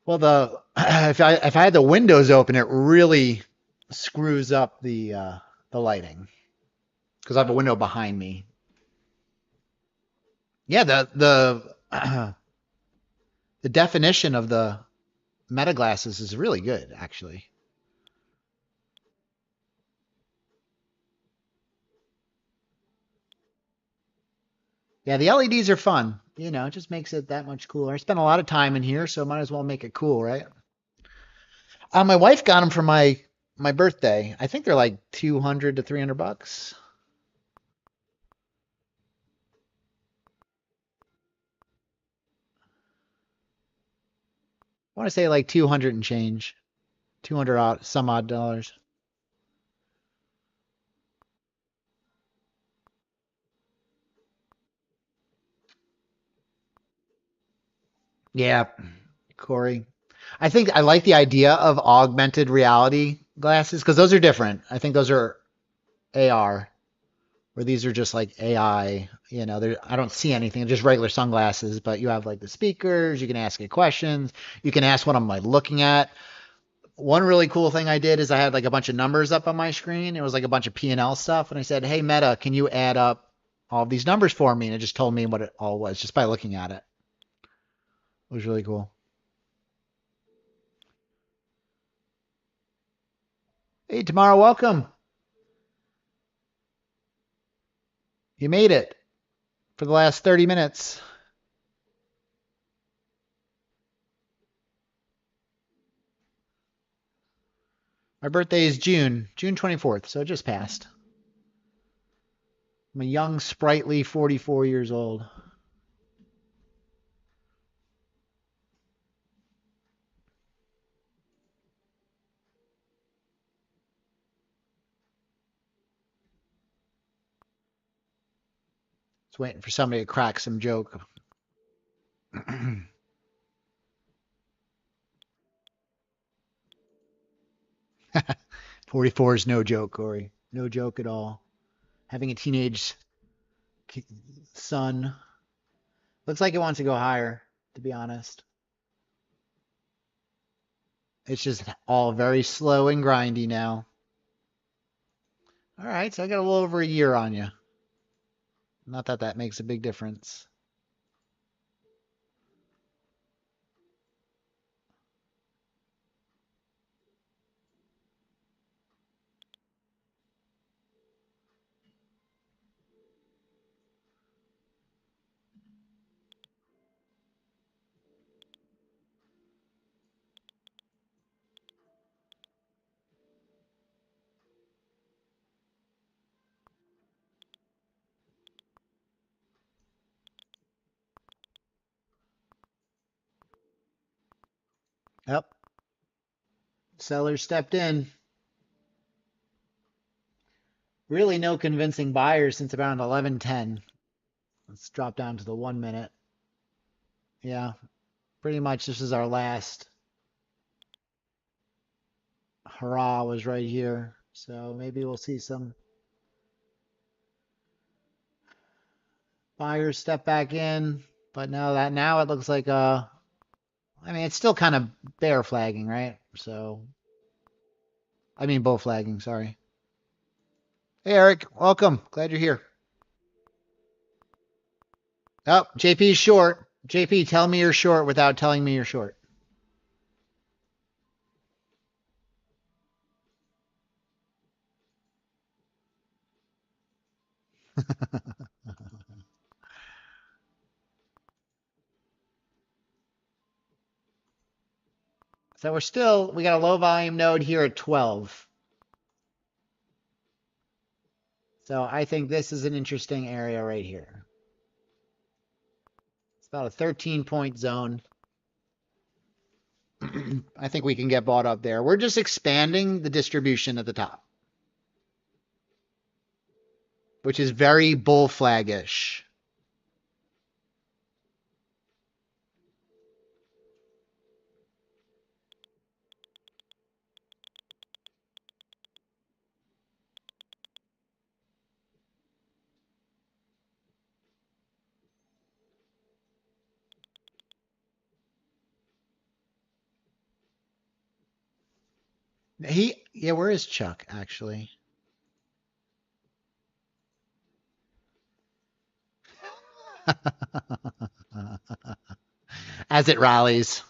Well, the if I had the windows open, it really screws up the lighting because I have a window behind me. Yeah, the definition of the meta glasses is really good, actually. Yeah, the LEDs are fun. You know, it just makes it that much cooler. I spent a lot of time in here, so might as well make it cool, right? My wife got them for my birthday. I think they're like 200 to 300 bucks. I want to say like 200 and change, 200 odd, some odd dollars. Yeah, Corey. I think I like the idea of augmented reality glasses because those are different. I think those are AR, where these are just like AI. You know, I don't see anything, just regular sunglasses, but you have like the speakers, you can ask it questions, you can ask what I'm like looking at. One really cool thing I did is I had like a bunch of numbers up on my screen. It was like a bunch of P&L stuff, and I said, "Hey Meta, can you add up all of these numbers for me?" And it just told me what it all was just by looking at it. It was really cool. Hey, tomorrow, welcome. You made it for the last 30 minutes. My birthday is June 24th, so it just passed. I'm a young, sprightly 44 years old. Just waiting for somebody to crack some joke. 44 is no joke, Corey. No joke at all. Having a teenage son looks like it wants to go higher, to be honest. It's just all very slow and grindy now. All right, so I got a little over a year on you. Not that that makes a big difference. Yep. Sellers stepped in. Really no convincing buyers since around 11:10. Let's drop down to the 1 minute. Yeah, pretty much this is our last hurrah was right here. So maybe we'll see some buyers step back in. But now it looks like I mean it's still kind of bear flagging, right? So I mean bull flagging, sorry. Hey Eric, welcome. Glad you're here. Oh, JP's short. JP, tell me you're short without telling me you're short. So we got a low volume node here at 12. So I think this is an interesting area right here. It's about a 13-point zone. I think we can get bought up there. We're just expanding the distribution at the top, which is very bull flaggish. Yeah, where is Chuck actually? As it rallies,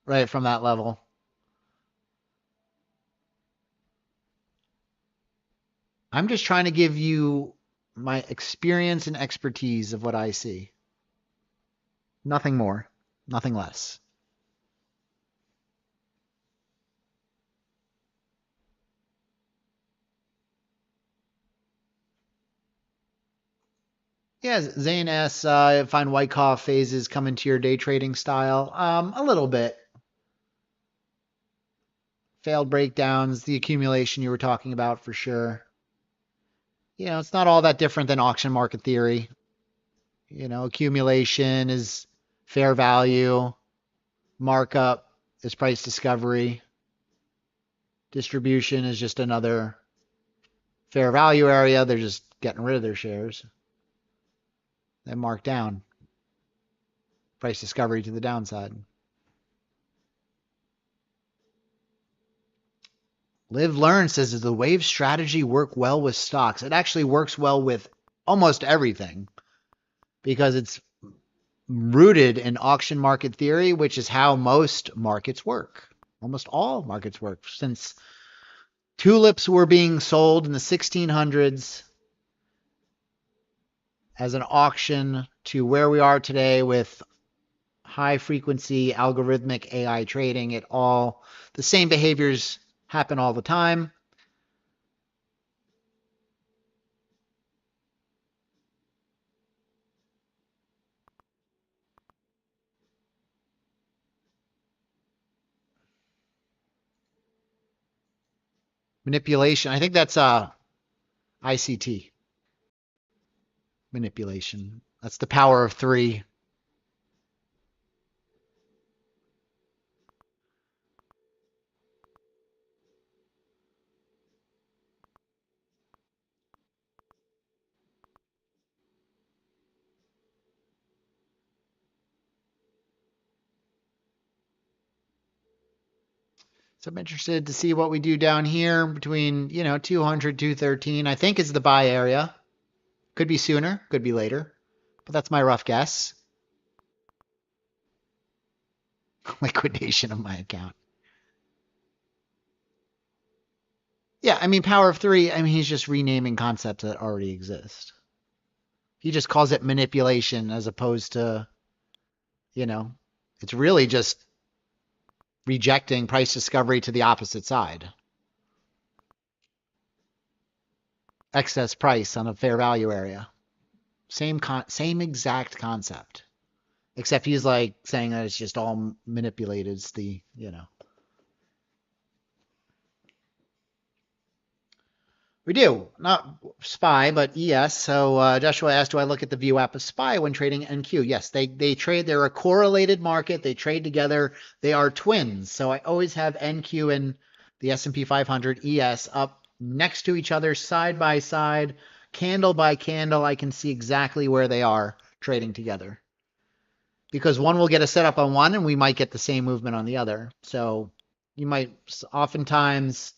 right from that level. I'm just trying to give you my experience and expertise of what I see. Nothing more, nothing less. Yeah, Zane asks, find Wyckoff phases come into your day trading style. A little bit. Failed breakdowns, the accumulation you were talking about for sure. It's not all that different than auction market theory. Accumulation is fair value, markup is price discovery, distribution is just another fair value area. They're just getting rid of their shares. Then mark down, price discovery to the downside. Live Learn says, does the wave strategy work well with stocks? It actually works well with almost everything because it's rooted in auction market theory, which is how most markets work. Almost all markets work. Since tulips were being sold in the 1600s as an auction to where we are today with high frequency algorithmic AI trading, the same behaviors happen all the time. Manipulation. I think that's ICT. Manipulation. That's the power of three. So I'm interested to see what we do down here between, 200, 213, I think is the buy area. Could be sooner, could be later, but that's my rough guess. Liquidation of my account. Yeah, I mean, power of three, he's just renaming concepts that already exist. He just calls it manipulation as opposed to, it's really just rejecting price discovery to the opposite side. Excess price on a fair value area. Same exact concept. Except he's like saying that it's just all manipulated. It's we do. Not SPY, but ES. So Joshua asked, do I look at the VWAP of SPY when trading NQ? Yes, they trade. They're a correlated market. They trade together. They are twins. So I always have NQ and the S&P 500 ES up next to each other, side by side, candle by candle. I can see exactly where they are trading together. Because one will get a setup on one and we might get the same movement on the other. So you might oftentimes,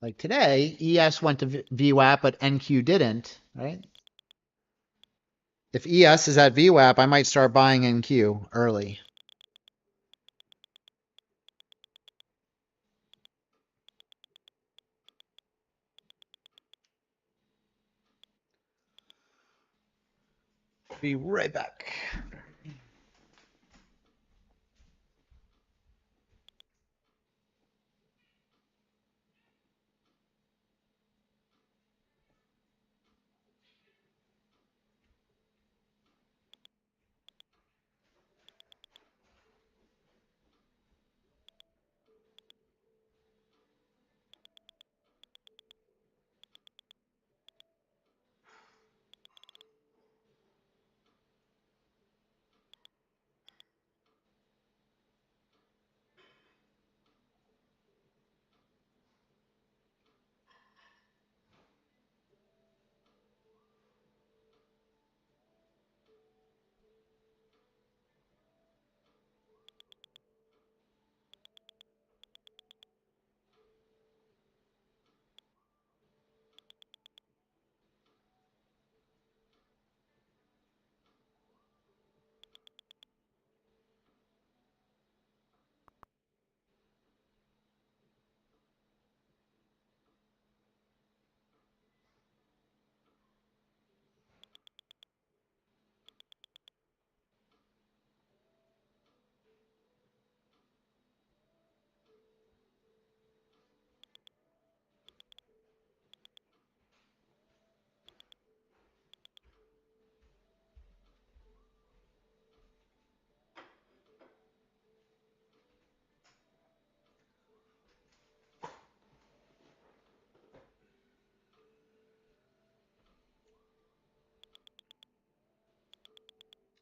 like today, ES went to VWAP, but NQ didn't, right? If ES is at VWAP, I might start buying NQ early. Be right back.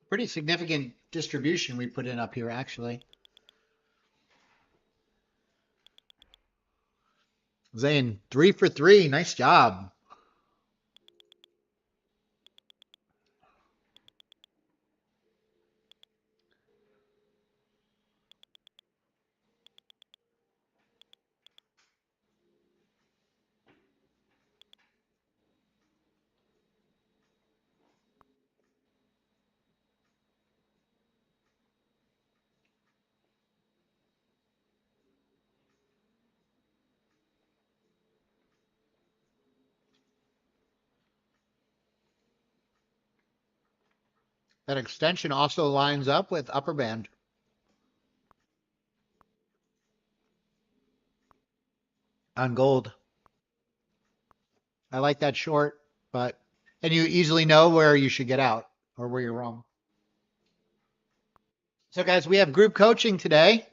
Pretty significant distribution we put in up here, actually. Zane, 3 for 3. Nice job. That extension also lines up with upper band on gold. I like that short, but and you easily know where you should get out or where you're wrong. So guys, we have group coaching today.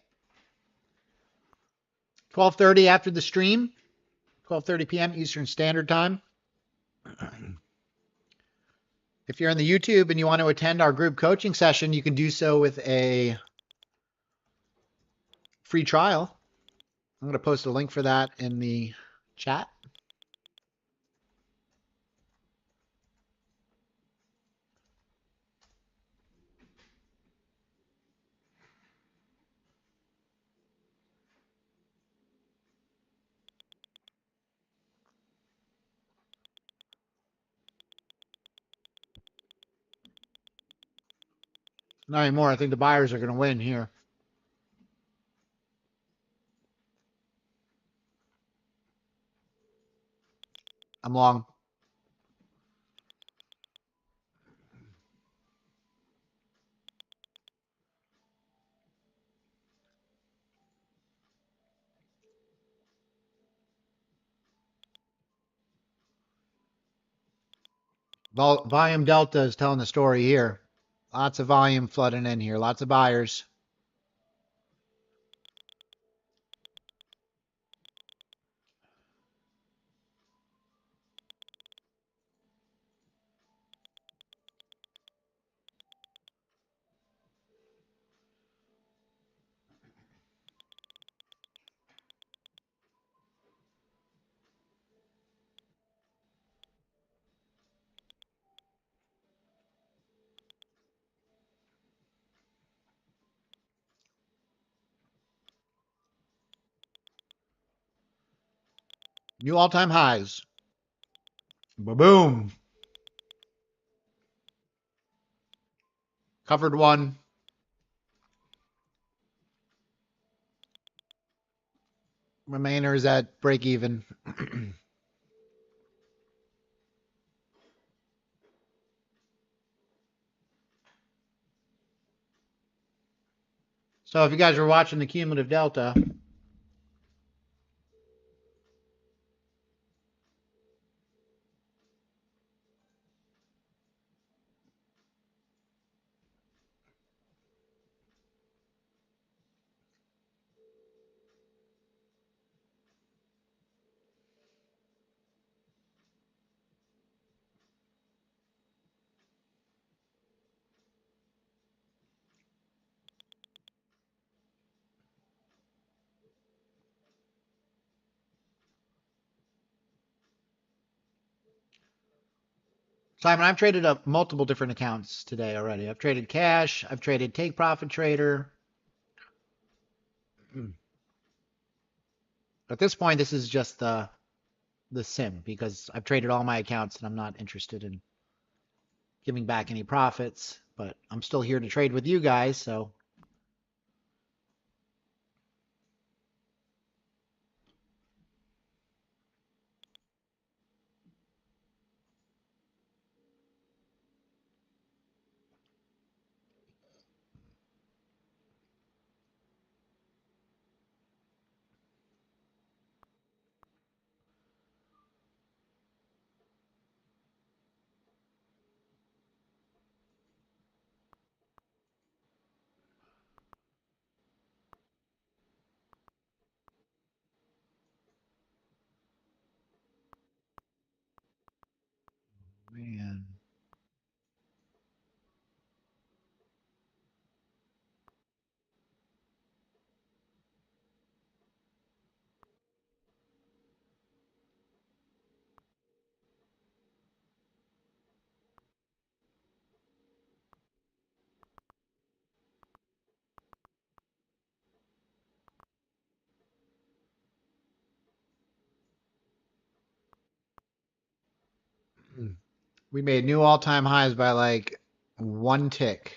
12:30 after the stream, 12:30 p.m. Eastern Standard Time. If you're in the YouTube and you want to attend our group coaching session, you can do so with a free trial. I'm going to post a link for that in the chat. Not anymore. I think the buyers are going to win here. I'm long. Volume delta is telling the story here. Lots of volume flooding in here. Lots of buyers. New all-time highs. Boom. Covered one. Remainers at break even. So if you guys are watching the cumulative delta, Simon, I've traded up multiple different accounts today already. I've traded cash. I've traded take profit trader. At this point, this is just the sim because I've traded all my accounts and I'm not interested in giving back any profits, but I'm still here to trade with you guys. So man. We made new all-time highs by like one tick.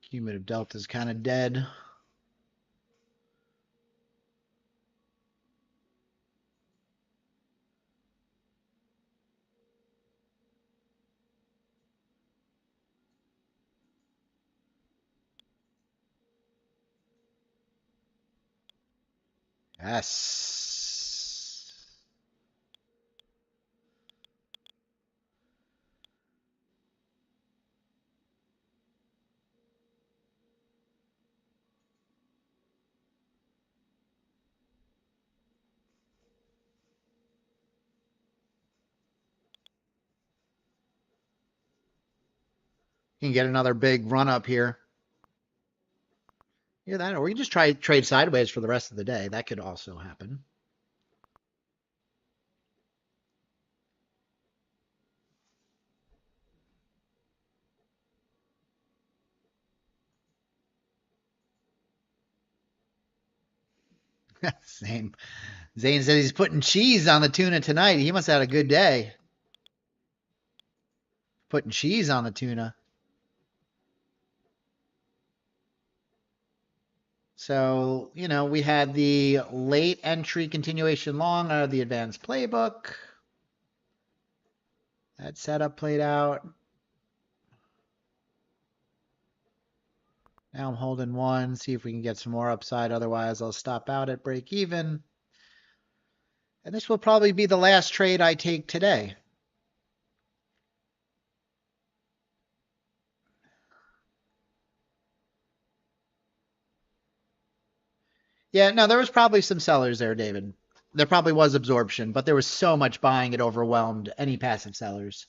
Cumulative delta is kind of dead. Yes. You can get another big run up here. Yeah, that, or we can just try trade sideways for the rest of the day. That could also happen. Same. Zane says he's putting cheese on the tuna tonight. He must have had a good day. Putting cheese on the tuna. So, you know, we had the late entry continuation long out of the advanced playbook. That setup played out. Now I'm holding one, see if we can get some more upside. Otherwise, I'll stop out at break even. And this will probably be the last trade I take today. Yeah, no, there was probably some sellers there, David. There probably was absorption, but there was so much buying it overwhelmed any passive sellers.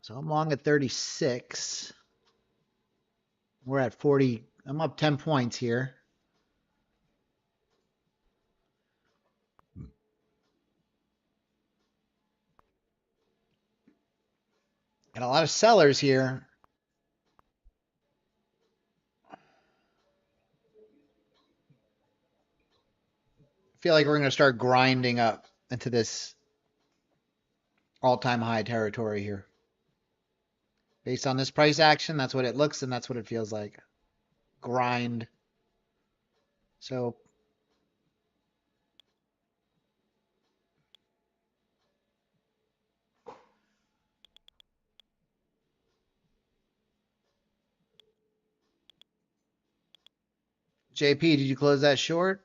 So I'm long at 36. We're at 40. I'm up 10 points here. Got a lot of sellers here. I feel like we're going to start grinding up into this all-time high territory here. Based on this price action, that's what it looks and that's what it feels like. Grind. So JP, did you close that short?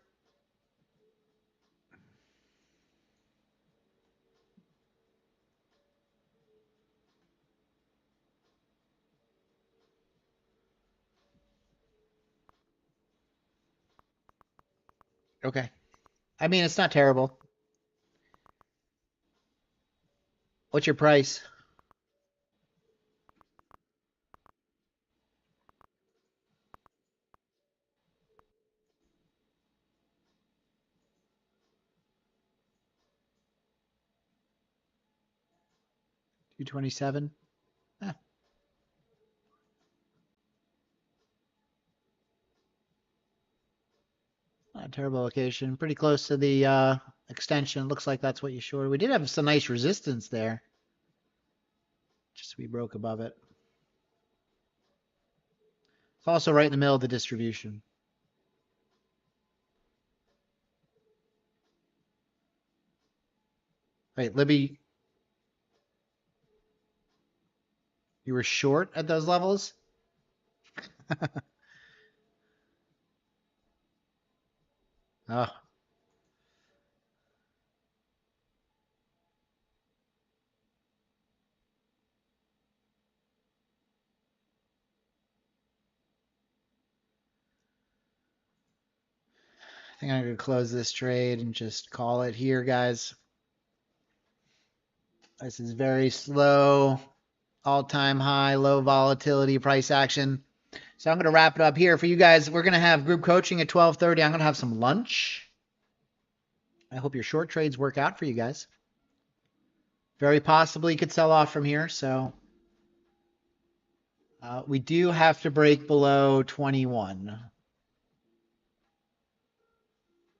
Okay. I mean, it's not terrible. What's your price? $227. Eh, not a terrible location. Pretty close to the extension. Looks like that's what you shorted. We did have some nice resistance there. Just we broke above it. It's also right in the middle of the distribution. Wait, Libby, You were short at those levels? Oh, I think I'm going to close this trade and just call it here, guys. This is very slow, all-time high, low volatility price action. So I'm going to wrap it up here for you guys. We're going to have group coaching at 12:30. I'm going to have some lunch. I hope your short trades work out for you guys. Very possibly could sell off from here. So we do have to break below 21.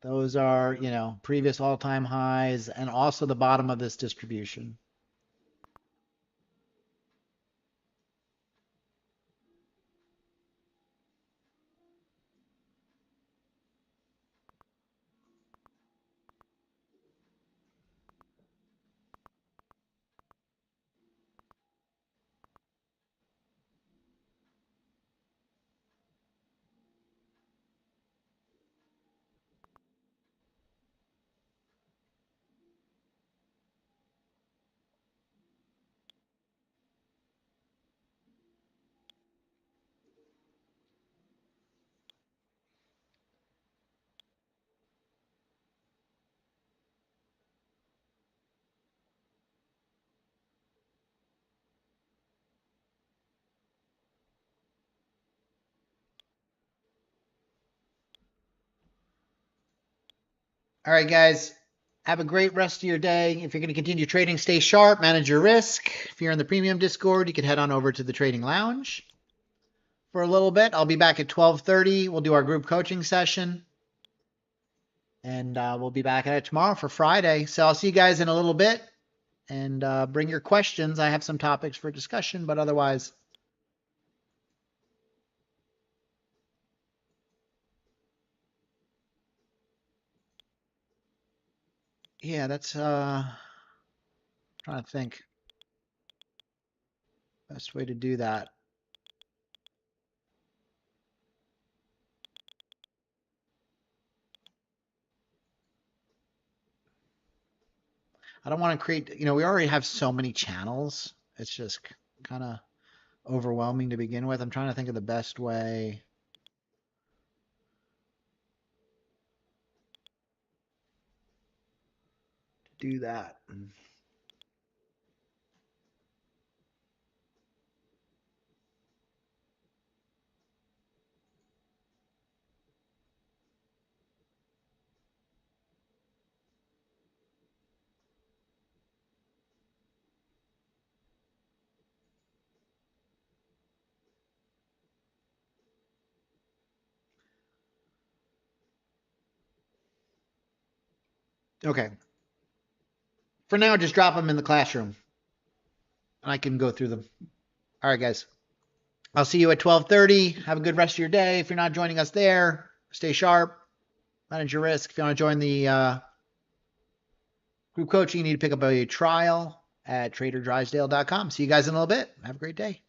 Those are, previous all-time highs and also the bottom of this distribution. All right, guys. Have a great rest of your day. If you're going to continue trading, stay sharp, manage your risk. If you're in the premium Discord, you can head on over to the trading lounge for a little bit. I'll be back at 12:30. We'll do our group coaching session. And we'll be back at it tomorrow for Friday. So I'll see you guys in a little bit. And bring your questions. I have some topics for discussion, but otherwise, yeah, that's trying to think best way to do that. I don't want to create, we already have so many channels. It's just kind of overwhelming to begin with. I'm trying to think of the best way to do that. Okay. For now, just drop them in the classroom. And I can go through them. All right, guys. I'll see you at 12:30. Have a good rest of your day. If you're not joining us there, stay sharp. Manage your risk. If you want to join the group coaching, you need to pick up a trial at traderdrysdale.com. See you guys in a little bit. Have a great day.